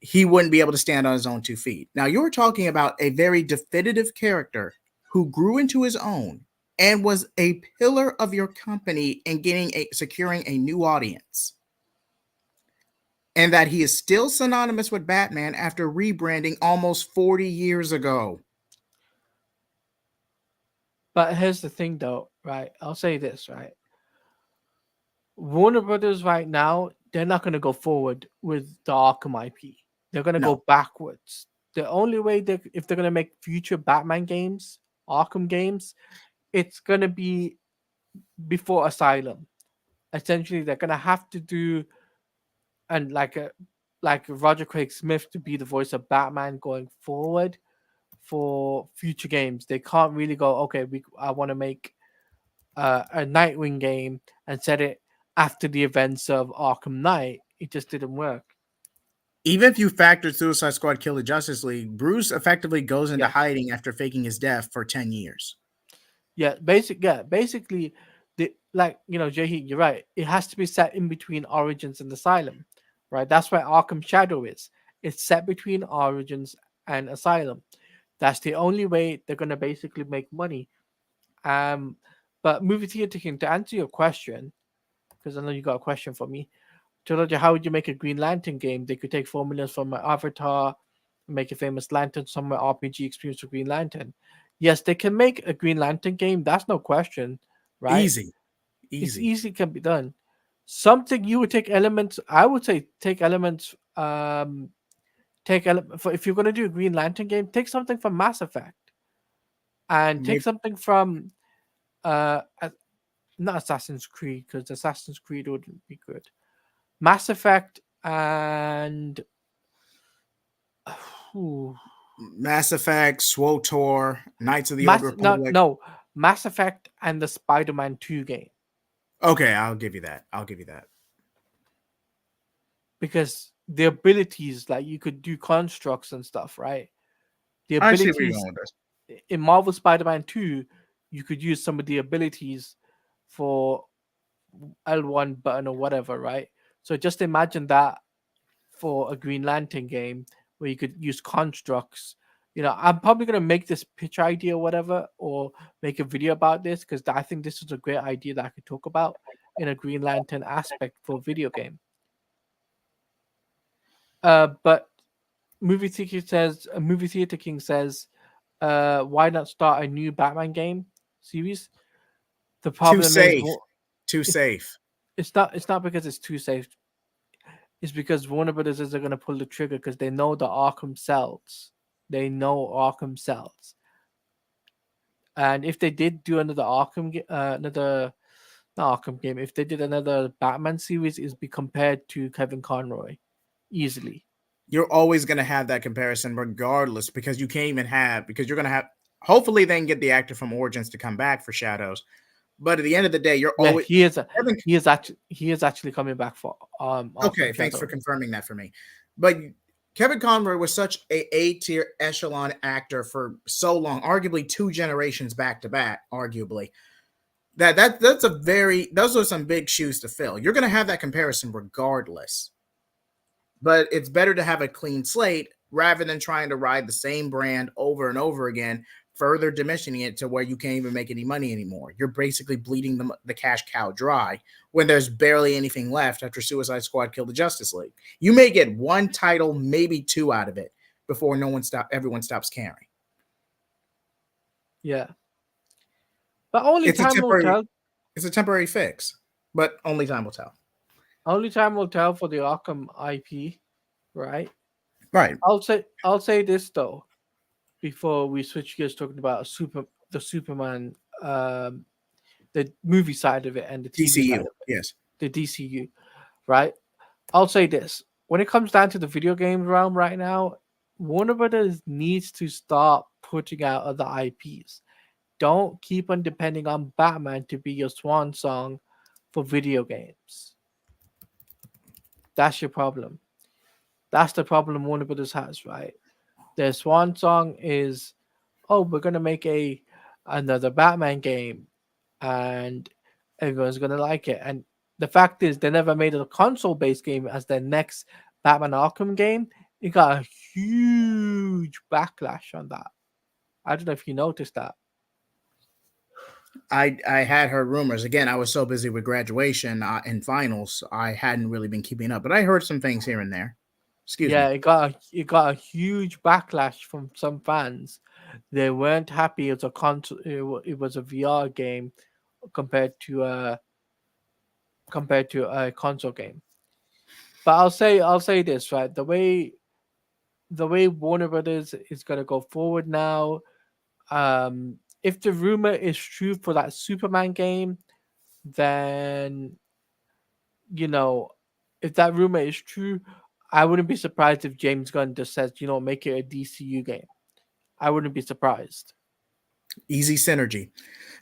he wouldn't be able to stand on his own 2 feet. Now, you're talking about a very definitive character who grew into his own and was a pillar of your company in securing a new audience. And that he is still synonymous with Batman after rebranding almost 40 years ago. But here's the thing, though, right? I'll say this, right? Warner Brothers right now, they're not going to go forward with the Arkham IP. They're going to No. go backwards. The only way if they're going to make future Batman games, Arkham games, it's going to be before Asylum. Essentially, they're going to have to do and like Roger Craig Smith to be the voice of Batman going forward for future games. They can't really go, okay, I want to make a Nightwing game and set it after the events of Arkham Knight. It just didn't work. Even if you factor Suicide Squad Kill the Justice League, Bruce effectively goes into Yes. hiding after faking his death for 10 years. Basically, Jay, you're right. It has to be set in between Origins and Asylum, right? That's where Arkham Shadow is. It's set between Origins and Asylum. That's the only way they're going to basically make money. But Movie Theater King, to answer your question, because I know you got a question for me, how would you make a Green Lantern game? They could take formulas from my Avatar, make a famous Lantern, some RPG experience with Green Lantern. Yes, they can make a Green Lantern game. That's no question, right? Easy. It's easy, can be done. Something you would take elements. I would say take elements. If you're going to do a Green Lantern game, take something from Mass Effect, and take something from not Assassin's Creed, because Assassin's Creed wouldn't be good. Mass Effect and Mass Effect, SWTOR, Knights of the Old Republic. No, Mass Effect and the Spider-Man 2 game. Okay, I'll give you that. Because the abilities, like you could do constructs and stuff, right? The I see abilities where you're going with this. in Marvel Spider-Man 2, you could use some of the abilities for L1 button or whatever, right? So just imagine that for a Green Lantern game where you could use constructs. I'm probably going to make this pitch idea or whatever, or make a video about this, because I think this is a great idea that I could talk about in a Green Lantern aspect for a video game. But Movie Theater King says, why not start a new Batman game series? The problem Too safe. It's not because it's too safe. It's because Warner Brothers isn't going to pull the trigger because they know the Arkham sells. And if they did do another if they did another Batman series, it'd be compared to Kevin Conroy easily. You're always going to have that comparison regardless, because you're going to have, hopefully they can get the actor from Origins to come back for Shadows. But at the end of the day, he is actually coming back for okay, thanks for confirming that for me. But Kevin Conroy was such A-tier echelon actor for so long, arguably 2 generations back to back, arguably. Those are some big shoes to fill. You're going to have that comparison regardless. But it's better to have a clean slate rather than trying to ride the same brand over and over again, further diminishing it to where you can't even make any money anymore. You're basically bleeding the cash cow dry when there's barely anything left after Suicide Squad Kill the Justice League. You may get 1 title, maybe 2 out of it before everyone stops caring. Yeah. But only time will tell. It's a temporary fix, but only time will tell. Only time will tell for the Arkham IP, right? Right. I'll say this though, before we switch gears, talking about the Superman, the movie side of it and the TV DCU. side of it, Yes. the DCU, right? I'll say this: when it comes down to the video game realm right now, Warner Brothers needs to start putting out other IPs. Don't keep on depending on Batman to be your swan song for video games. That's your problem. That's the problem Warner Brothers has, right? Their swan song is, we're gonna make another Batman game, and everyone's gonna like it. And the fact is, they never made a console-based game as their next Batman Arkham game. it got a huge backlash on that. I don't know if you noticed that. I had heard rumors. Again, I was so busy with graduation and finals, I hadn't really been keeping up. But I heard some things here and there. Excuse Yeah, me. it got a huge backlash from some fans. They weren't happy. It was a console. It was a VR game compared to a console game. But I'll say this, right? The way Warner Brothers is gonna go forward now. If the rumor is true for that Superman game, then you know, if that rumor is true, I wouldn't be surprised if James Gunn just says, make it a DCU game. I wouldn't be surprised. Easy synergy.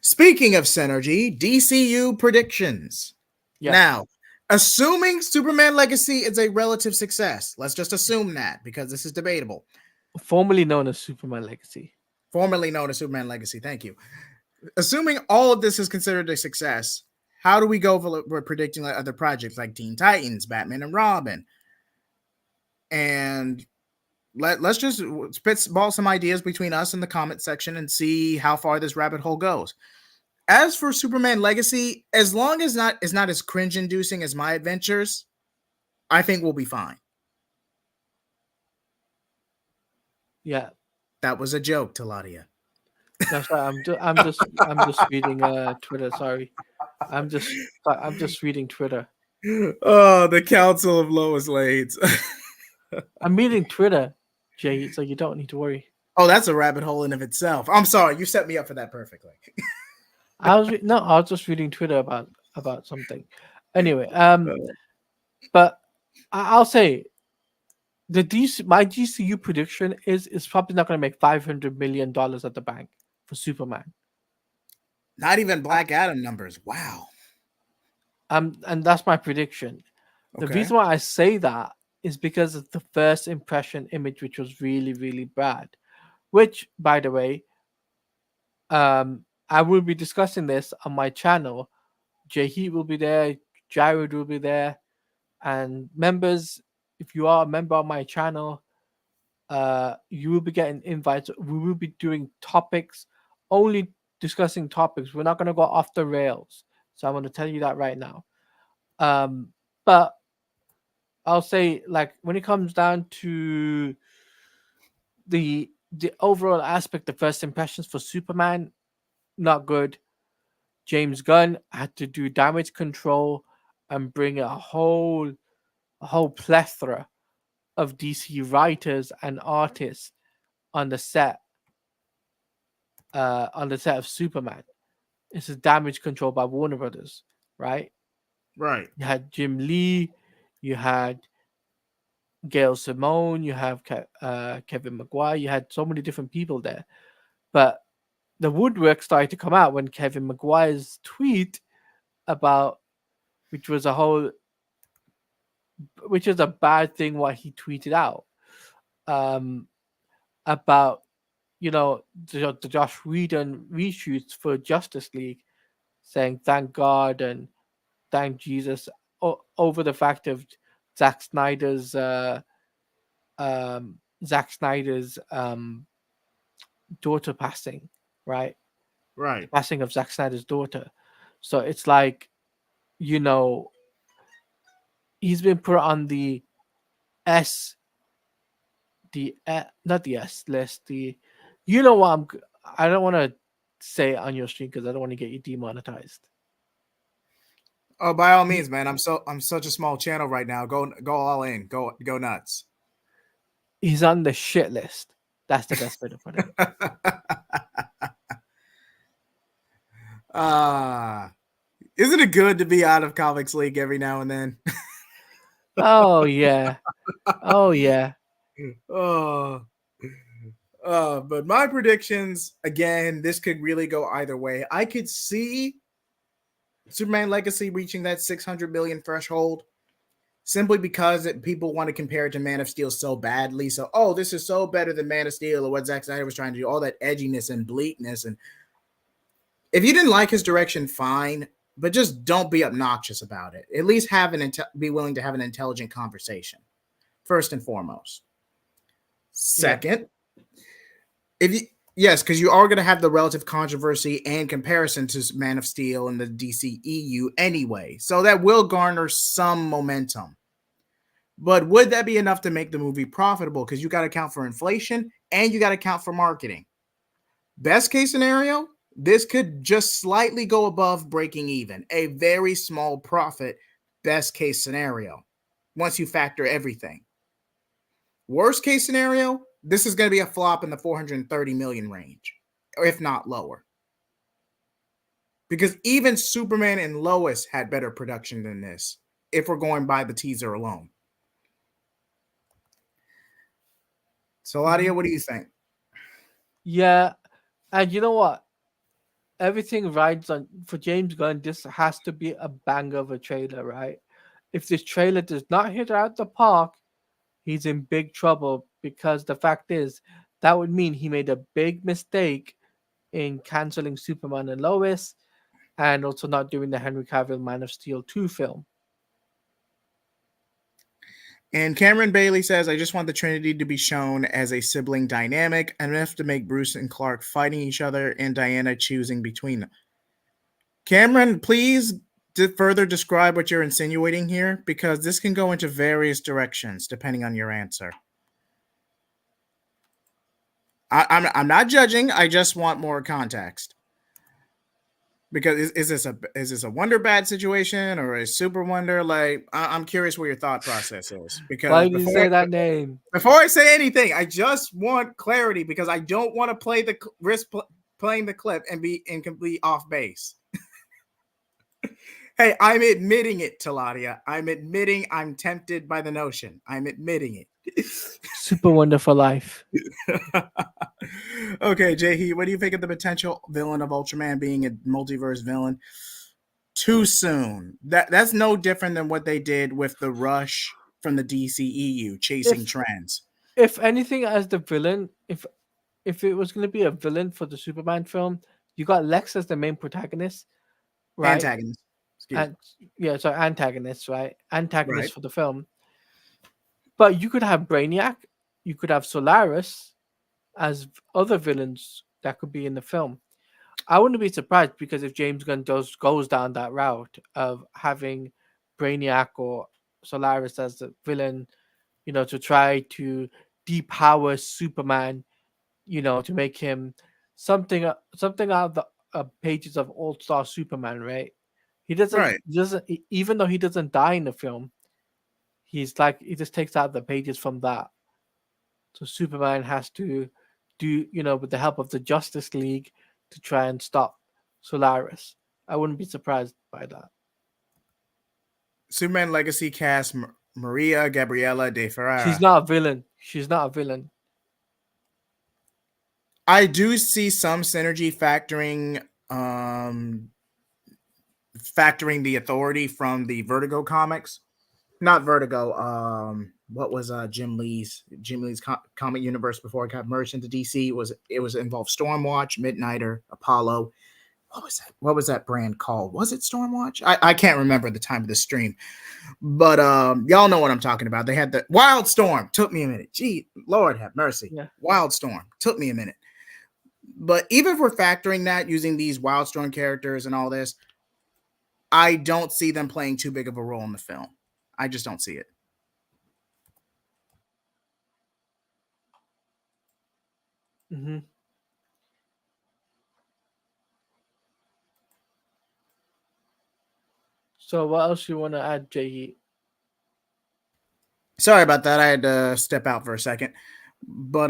Speaking of synergy, DCU predictions. Yeah. Now, assuming Superman Legacy is a relative success, let's just assume that because this is debatable. Formerly known as Superman Legacy. Formerly known as Superman Legacy. Thank you. Assuming all of this is considered a success, how do we go for predicting like other projects like Teen Titans, Batman and Robin? And let's just spitball some ideas between us in the comment section and see how far this rabbit hole goes. As for Superman Legacy, as long as it's not as cringe-inducing as My Adventures, I think we'll be fine. Yeah. That was a joke, Taladia. No, sorry, I'm just reading Twitter. Sorry, I'm just reading Twitter. Oh, the Council of Lois Lanes. I'm reading Twitter, Jay, so you don't need to worry. Oh, that's a rabbit hole in of itself. I'm sorry, you set me up for that perfectly. I was just reading Twitter about something. Anyway, but I'll say my DCU prediction is probably not going to make $500 million at the bank for Superman. Not even Black Adam numbers. Wow. And that's my prediction. The reason why I say that is because of the first impression image, which was really, really bad. Which, by the way, I will be discussing this on my channel. Jay Heat will be there, Jared will be there, and members, if you are a member of my channel, you will be getting invites. We will be doing topics, only discussing topics. We're not going to go off the rails. So I'm going to tell you that right now. But I'll say, like, when it comes down to the overall aspect, the first impressions for Superman, not good. James Gunn had to do damage control and bring a whole plethora of DC writers and artists on the set of Superman. This is damage control by Warner Brothers, right? Right. You had Jim Lee, you had Gail Simone, you have Kevin Maguire, you had so many different people there. But the woodwork started to come out when Kevin Maguire's tweet about, which was a bad thing what he tweeted out, about, the Josh Whedon reshoots for Justice League, saying thank God and thank Jesus over the fact of Zack Snyder's daughter passing, right? Right. Passing of Zack Snyder's daughter. So it's like, he's been put on the not the S list, I don't want to say it on your stream because I don't want to get you demonetized. Oh, by all means, man. I'm such a small channel right now. Go all in. Go nuts. He's on the shit list. That's the best way to put it. Isn't it good to be out of Comics League every now and then? Oh yeah. Oh yeah. But my predictions, again, this could really go either way. I could see Superman Legacy reaching that 600 million threshold simply because people want to compare it to Man of Steel so badly. So, this is so better than Man of Steel or what Zack Snyder was trying to do, all that edginess and bleakness. And if you didn't like his direction, fine, but just don't be obnoxious about it. At least be willing to have an intelligent conversation, first and foremost. Second, if you yes, because you are going to have the relative controversy and comparison to Man of Steel and the DCEU anyway, so that will garner some momentum. But would that be enough to make the movie profitable? Because you got to account for inflation and you got to account for marketing. Best case scenario, this could just slightly go above breaking even, a very small profit. Best case scenario, once you factor everything. Worst case scenario, this is going to be a flop in the 430 million range, if not lower. Because even Superman and Lois had better production than this, if we're going by the teaser alone. So, Ladia, what do you think? Yeah, and you know what? Everything rides on for James Gunn. This has to be a banger of a trailer, right? If this trailer does not hit out the park, he's in big trouble because the fact is that would mean he made a big mistake in canceling Superman and Lois and also not doing the Henry Cavill Man of Steel 2 film. And Cameron Bailey says, I just want the Trinity to be shown as a sibling dynamic, enough to make Bruce and Clark fighting each other and Diana choosing between them. Cameron, please further describe what you're insinuating here, because this can go into various directions depending on your answer. I'm not judging. I just want more context. Because is this a Wonder Bad situation or a Super Wonder? Like, I'm curious what your thought process is. Because why did you say that name? Before I say anything, I just want clarity because I don't want to play the risk playing the clip and be in complete off base. Hey, I'm admitting it, Taladia. I'm admitting I'm tempted by the notion. I'm admitting it. Super Wonderful Life. Okay, Jahi, what do you think of the potential villain of Ultraman being a multiverse villain? Too soon. That's no different than what they did with the Rush from the DCEU, chasing trends. If anything, as the villain, if it was going to be a villain for the Superman film, you got Lex as the main protagonist, right? Antagonist. Antagonist, right? Antagonist Right. for the film. But you could have Brainiac, you could have Solaris as other villains that could be in the film. I wouldn't be surprised because if James Gunn goes down that route of having Brainiac or Solaris as the villain, to try to depower Superman, to make him something out of the pages of All Star Superman, right? He doesn't, even though he doesn't die in the film, he's like, he just takes out the pages from that. So Superman has to do, with the help of the Justice League to try and stop Solaris. I wouldn't be surprised by that. Superman Legacy cast Maria Gabriela de Ferreira. She's not a villain. I do see some synergy factoring the Authority from the Vertigo comics. Not Vertigo. What was Jim Lee's comic universe before it got merged into DC? It was involved Stormwatch, Midnighter, Apollo. What was that brand called? Was it Stormwatch? I can't remember the time of the stream. But y'all know what I'm talking about. They had the Wildstorm. Took me a minute. Gee, Lord have mercy. Yeah. Wildstorm. Took me a minute. But even if we're factoring that using these Wildstorm characters and all this, I don't see them playing too big of a role in the film. I just don't see it. Mm-hmm. So what else you want to add, J.E.? Sorry about that. I had to step out for a second. But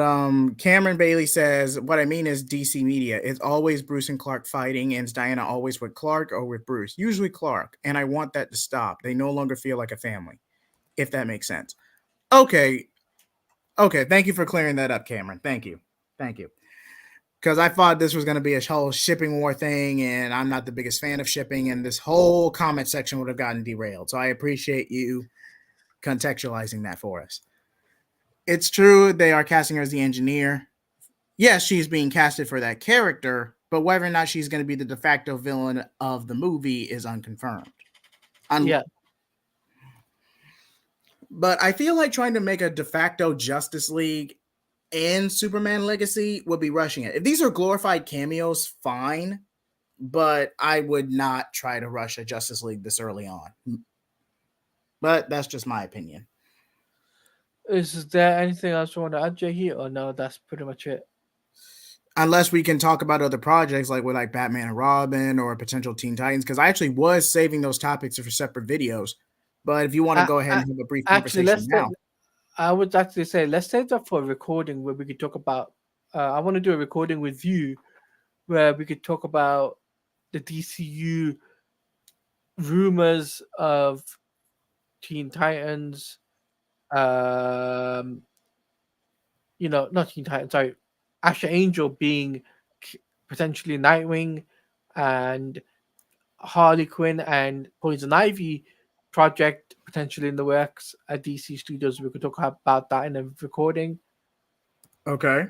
Cameron Bailey says, what I mean is DC media. It's always Bruce and Clark fighting, and is Diana always with Clark or with Bruce? Usually Clark, and I want that to stop. They no longer feel like a family, if that makes sense. Okay, thank you for clearing that up, Cameron. Thank you. Because I thought this was going to be a whole shipping war thing, and I'm not the biggest fan of shipping, and this whole comment section would have gotten derailed. So I appreciate you contextualizing that for us. It's true they are casting her as the engineer. Yes, she's being casted for that character, but whether or not she's going to be the de facto villain of the movie is unconfirmed. Yeah. But I feel like trying to make a de facto Justice League in Superman Legacy would be rushing it. If these are glorified cameos, fine, but I would not try to rush a Justice League this early on. But that's just my opinion. Is there anything else you want to add, Jay, here, or no? That's pretty much it. Unless we can talk about other projects like with like Batman and Robin or potential Teen Titans, because I actually was saving those topics for separate videos. But if you want to go ahead and have a brief Actually, conversation now. I would actually say let's save that for a recording where we could talk about. I want to do a recording with you where we could talk about the DCU rumors of Teen Titans. Not Teen Titans. Sorry, Asher Angel being potentially Nightwing, and Harley Quinn and Poison Ivy project potentially in the works at DC Studios. We could talk about that in a recording. Okay.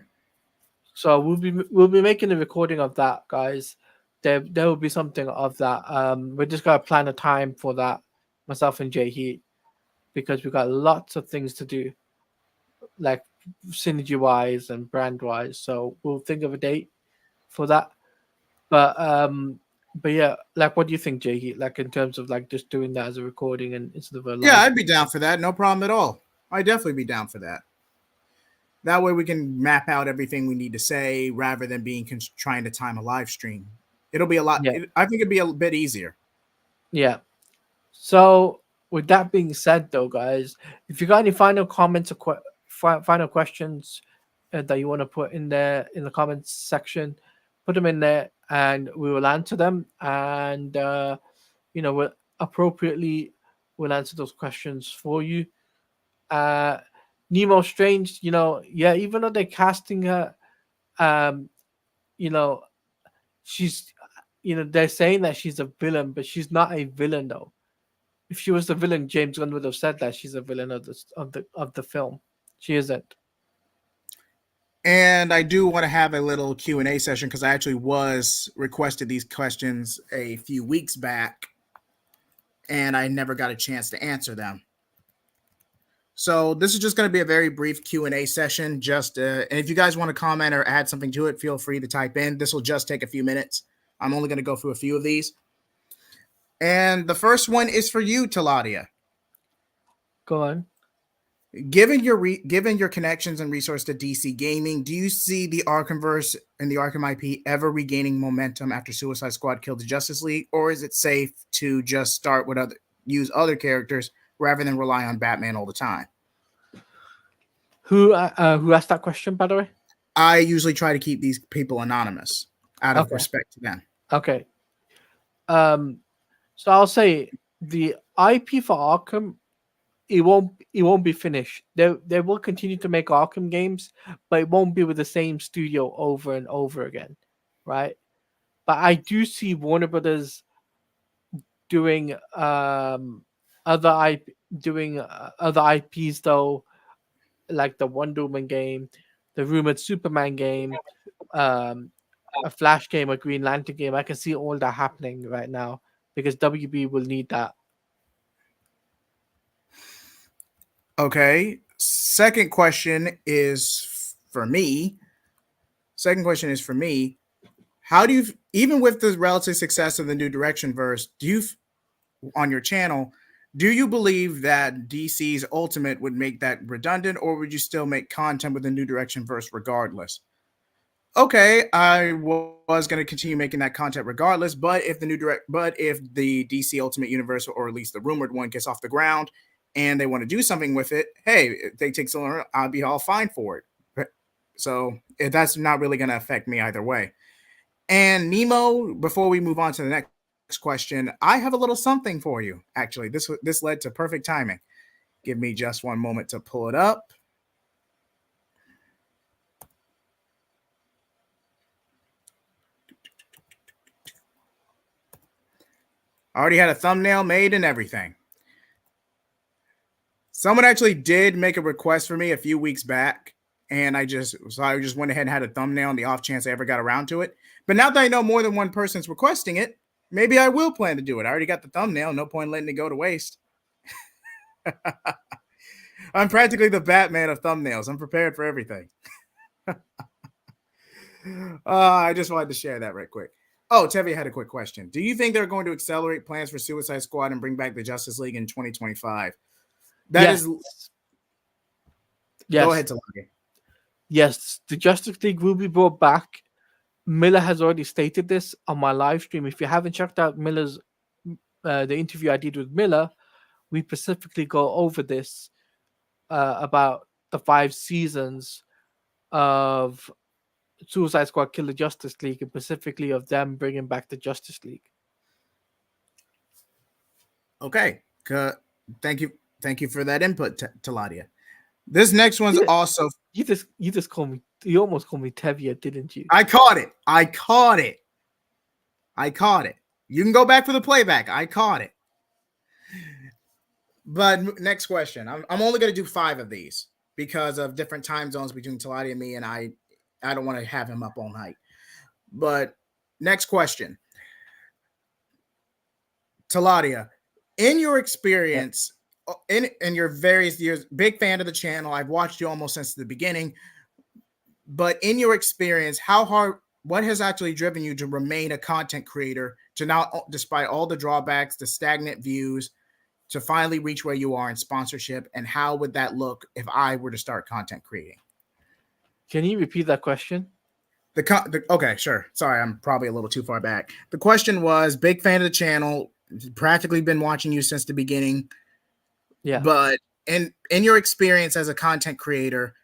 So we'll be making a recording of that, guys. There will be something of that. We're just gonna plan a time for that, myself and Jay Heat, because we've got lots of things to do, like synergy wise and brand wise. So we'll think of a date for that. But yeah, like, what do you think, Jay Heat? Like, in terms of like just doing that as a recording and instead of a live? Yeah, I'd be down for that. No problem at all. I'd definitely be down for that. That way we can map out everything we need to say rather than trying to time a live stream. It'll be a lot. Yeah. I think it'd be a bit easier. Yeah. So with that being said, though, guys, if you got any final comments or final questions that you want to put in there in the comments section, put them in there and we will answer them. And we'll answer those questions for you. Nemo Strange, even though they're casting her, she's, they're saying that she's a villain, but she's not a villain though. If she was the villain, James Gunn would have said that she's a villain of the film. She isn't. And I do want to have a little Q&A session because I actually was requested these questions a few weeks back, and I never got a chance to answer them. So this is just going to be a very brief Q&A session. Just and if you guys want to comment or add something to it, feel free to type in. This will just take a few minutes. I'm only going to go through a few of these. And the first one is for you, Taladia. Go on. Given your connections and resource to DC Gaming, do you see the Arkhamverse and the Arkham IP ever regaining momentum after Suicide Squad killed the Justice League, or is it safe to just start with use other characters rather than rely on Batman all the time? Who asked that question, by the way? I usually try to keep these people anonymous out of respect to them. Okay. So I'll say the IP for Arkham, it won't be finished. They will continue to make Arkham games, but it won't be with the same studio over and over again, right? But I do see Warner Brothers doing other IPs though, like the Wonder Woman game, the rumored Superman game, a Flash game, a Green Lantern game. I can see all that happening right now because WB will need that. Okay. Second question is for me. How do you, even with the relative success of the New Direction verse, on your channel, do you believe that DC's Ultimate would make that redundant, or would you still make content with the New Direction verse regardless? Okay, I was going to continue making that content regardless, but if the DC Ultimate Universe, or at least the rumored one, gets off the ground and they want to do something with it, hey, if they take so long, I'll be all fine for it. So that's not really going to affect me either way. And Nemo, before we move on to the next question, I have a little something for you. Actually, this led to perfect timing. Give me just one moment to pull it up. I already had a thumbnail made and everything. Someone actually did make a request for me a few weeks back, and I just went ahead and had a thumbnail on the off chance I ever got around to it. But now that I know more than one person's requesting it, maybe I will plan to do it. I already got the thumbnail. No point letting it go to waste. I'm practically the Batman of thumbnails. I'm prepared for everything. I just wanted to share that right quick. Oh, Tevye had a quick question. Do you think they're going to accelerate plans for Suicide Squad and bring back the Justice League in 2025? That is. Yes. Go ahead, Talani. Yes, the Justice League will be brought back. Miller has already stated this on my live stream. If you haven't checked out Miller's the interview I did with Miller, we specifically go over this about the 5 seasons of Suicide Squad Killer Justice League, and specifically of them bringing back the Justice League. Okay, thank you for that input, Taladia. This next one's also. You just called me. You almost called me Tevye, didn't you? I caught it. You can go back for the playback. I caught it. But next question. I'm only going to do 5 of these because of different time zones between Taladia and me, and I don't want to have him up all night. But next question. Taladia, in your experience, in your various years, big fan of the channel. I've watched you almost since the beginning. But in your experience, what has actually driven you to remain a content creator, to now, despite all the drawbacks, the stagnant views, to finally reach where you are in sponsorship? And how would that look if I were to start content creating? Can you repeat that question? Okay, sure. Sorry, I'm probably a little too far back. The question was, big fan of the channel, practically been watching you since the beginning. Yeah. But in your experience as a content creator,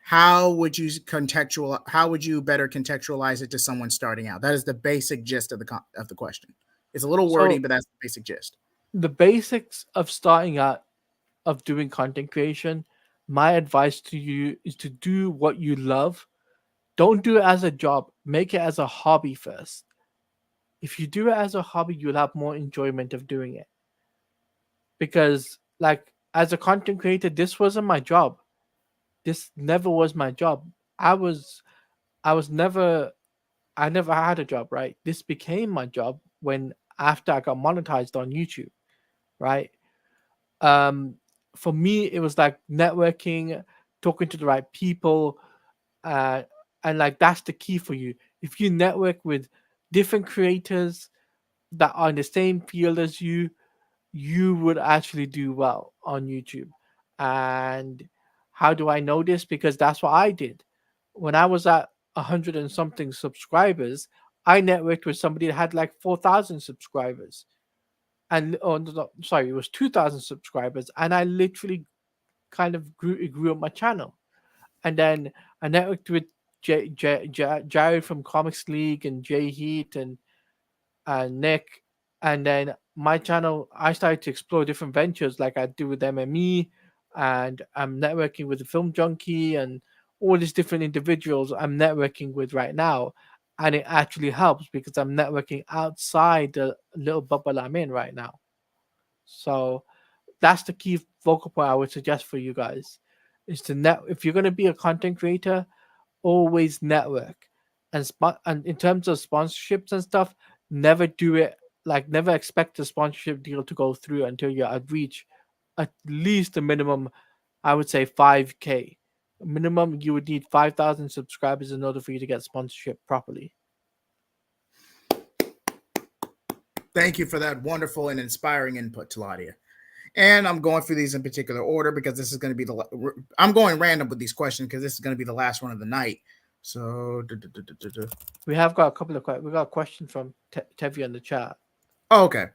how would you better contextualize it to someone starting out? That is the basic gist of the question. It's a little wordy, but that's the basic gist. The basics of starting out, of doing content creation, my advice to you is to do what you love. Don't do it as a job. Make it as a hobby first. If you do it as a hobby, you'll have more enjoyment of doing it. Because, like, as a content creator, this wasn't my job. This never was my job. I never had a job, right? This became my job after I got monetized on YouTube, right? For me, it was like networking, talking to the right people, and like that's the key for you. If you network with different creators that are in the same field as you, you would actually do well on YouTube. And how do I know this? Because that's what I did. When I was at 100 and something subscribers, I networked with somebody that had like 4,000 subscribers. And it was 2,000 subscribers. And I literally kind of grew up my channel. And then I networked with Jared from Comics League and Jay Heat and Nick. And then my channel, I started to explore different ventures like I do with MME, and I'm networking with the Film Junkie and all these different individuals I'm networking with right now. And it actually helps because I'm networking outside the little bubble I'm in right now. So that's the key focal point I would suggest for you guys, is to if you're going to be a content creator, always network. And in terms of sponsorships and stuff, never do it, like never expect a sponsorship deal to go through until you reach at least a minimum, I would say 5K. Minimum, you would need 5,000 subscribers in order for you to get sponsorship properly. Thank you for that wonderful and inspiring input, Taladia. And I'm going through these in particular order because this is going to be I'm going random with these questions because this is going to be the last one of the night. So we have got a couple of questions. We got a question from Tevye in the chat. Oh, okay.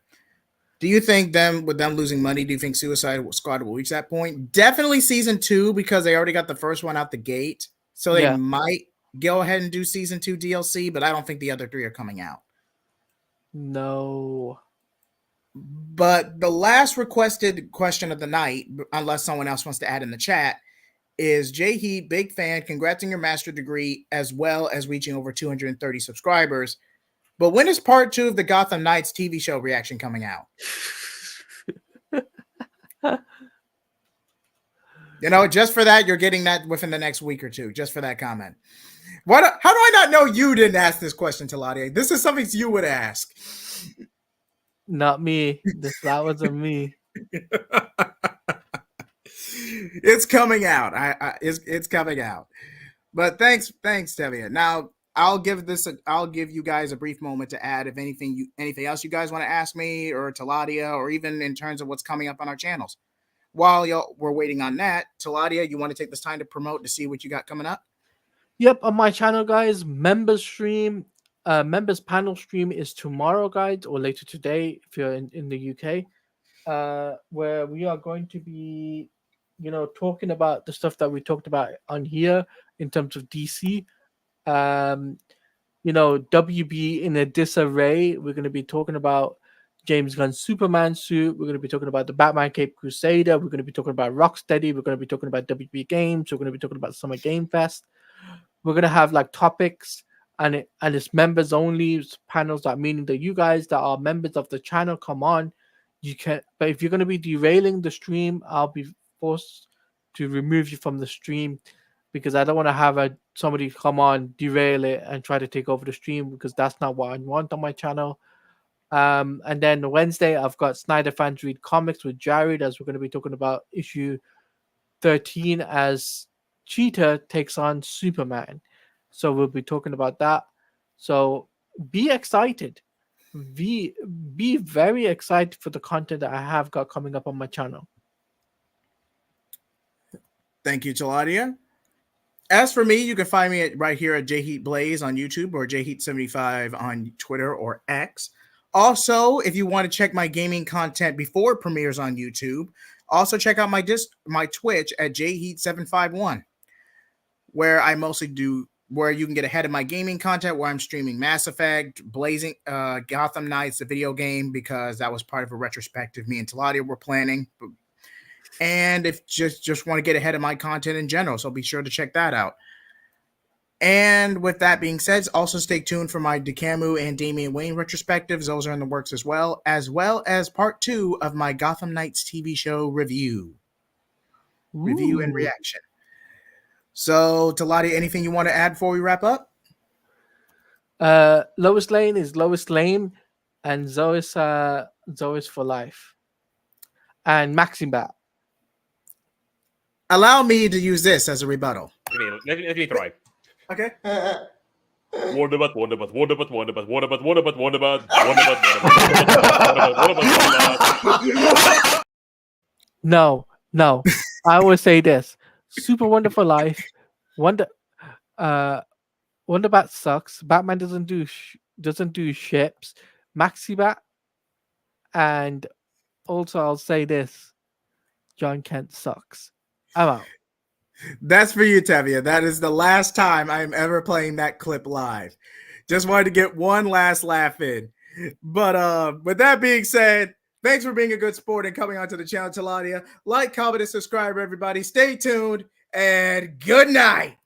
Do you think with them losing money, do you think Suicide Squad will reach that point? Definitely season 2, because they already got the first one out the gate. So they might go ahead and do season 2 DLC, but I don't think the other 3 are coming out. No. But the last requested question of the night, unless someone else wants to add in the chat, is Jay Heat, big fan. Congrats on your master degree, as well as reaching over 230 subscribers. But when is part 2 of the Gotham Knights TV show reaction coming out? Just for that, you're getting that within the next week or two, just for that comment. How do I not know you didn't ask this question, Taladia? This is something you would ask. Not me. That wasn't me. It's coming out. It's coming out. But thanks, Tevia. Now I'll give you guys a brief moment to add if anything else you guys want to ask me or Taladia, or even in terms of what's coming up on our channels. While we're waiting on that, Taladia, you want to take this time to promote to see what you got coming up? Yep, on my channel, guys, members panel stream is tomorrow, guys, or later today if you're in the UK, where we are going to be, talking about the stuff that we talked about on here in terms of DC. WB in a disarray. We're going to be talking about James Gunn's Superman suit. We're going to be talking about the Batman Cape Crusader. We're going to be talking about Rocksteady. We're going to be talking about WB Games. We're going to be talking about Summer Game Fest. We're going to have like topics, and it's members only panels, that meaning that you guys that are members of the channel come on. You can, but if you're going to be derailing the stream, I'll be forced to remove you from the stream, because I don't want to have somebody come on, derail it, and try to take over the stream, because that's not what I want on my channel. And then Wednesday, I've got Snyder Fans Read Comics with Jared, as we're going to be talking about issue 13 as Cheetah takes on Superman. So we'll be talking about that. So be excited. Be very excited for the content that I have got coming up on my channel. Thank you, Taladia. As for me, you can find me right here at JHeatBlaze on YouTube, or JHeat75 on Twitter or X. Also, if you want to check my gaming content before it premieres on YouTube, also check out my Twitch at JHeat751, where I mostly do, where you can get ahead of my gaming content, where I'm streaming Mass Effect, Blazing, Gotham Knights, the video game, because that was part of a retrospective me and Taladia were planning. And if just want to get ahead of my content in general, so be sure to check that out. And with that being said, also stay tuned for my DeCamu and Damian Wayne retrospectives. Those are in the works as well as part 2 of my Gotham Knights TV show review and reaction. So, Taladia, anything you want to add before we wrap up? Lois Lane is Lois Lane, and Zoe's for life. And Maxibat. Allow me to use this as a rebuttal. Let me try. Okay. Wonderbat. No. I will say this: Super Wonderful Life. Wonderbat sucks. Batman doesn't do ships. Maxibat, and also I'll say this: John Kent sucks. I'm out. That's for you, Tevia. That is the last time I'm ever playing that clip live. Just wanted to get one last laugh in. But with that being said, thanks for being a good sport and coming onto the channel, Taladia. Like, comment, and subscribe, everybody. Stay tuned, and good night.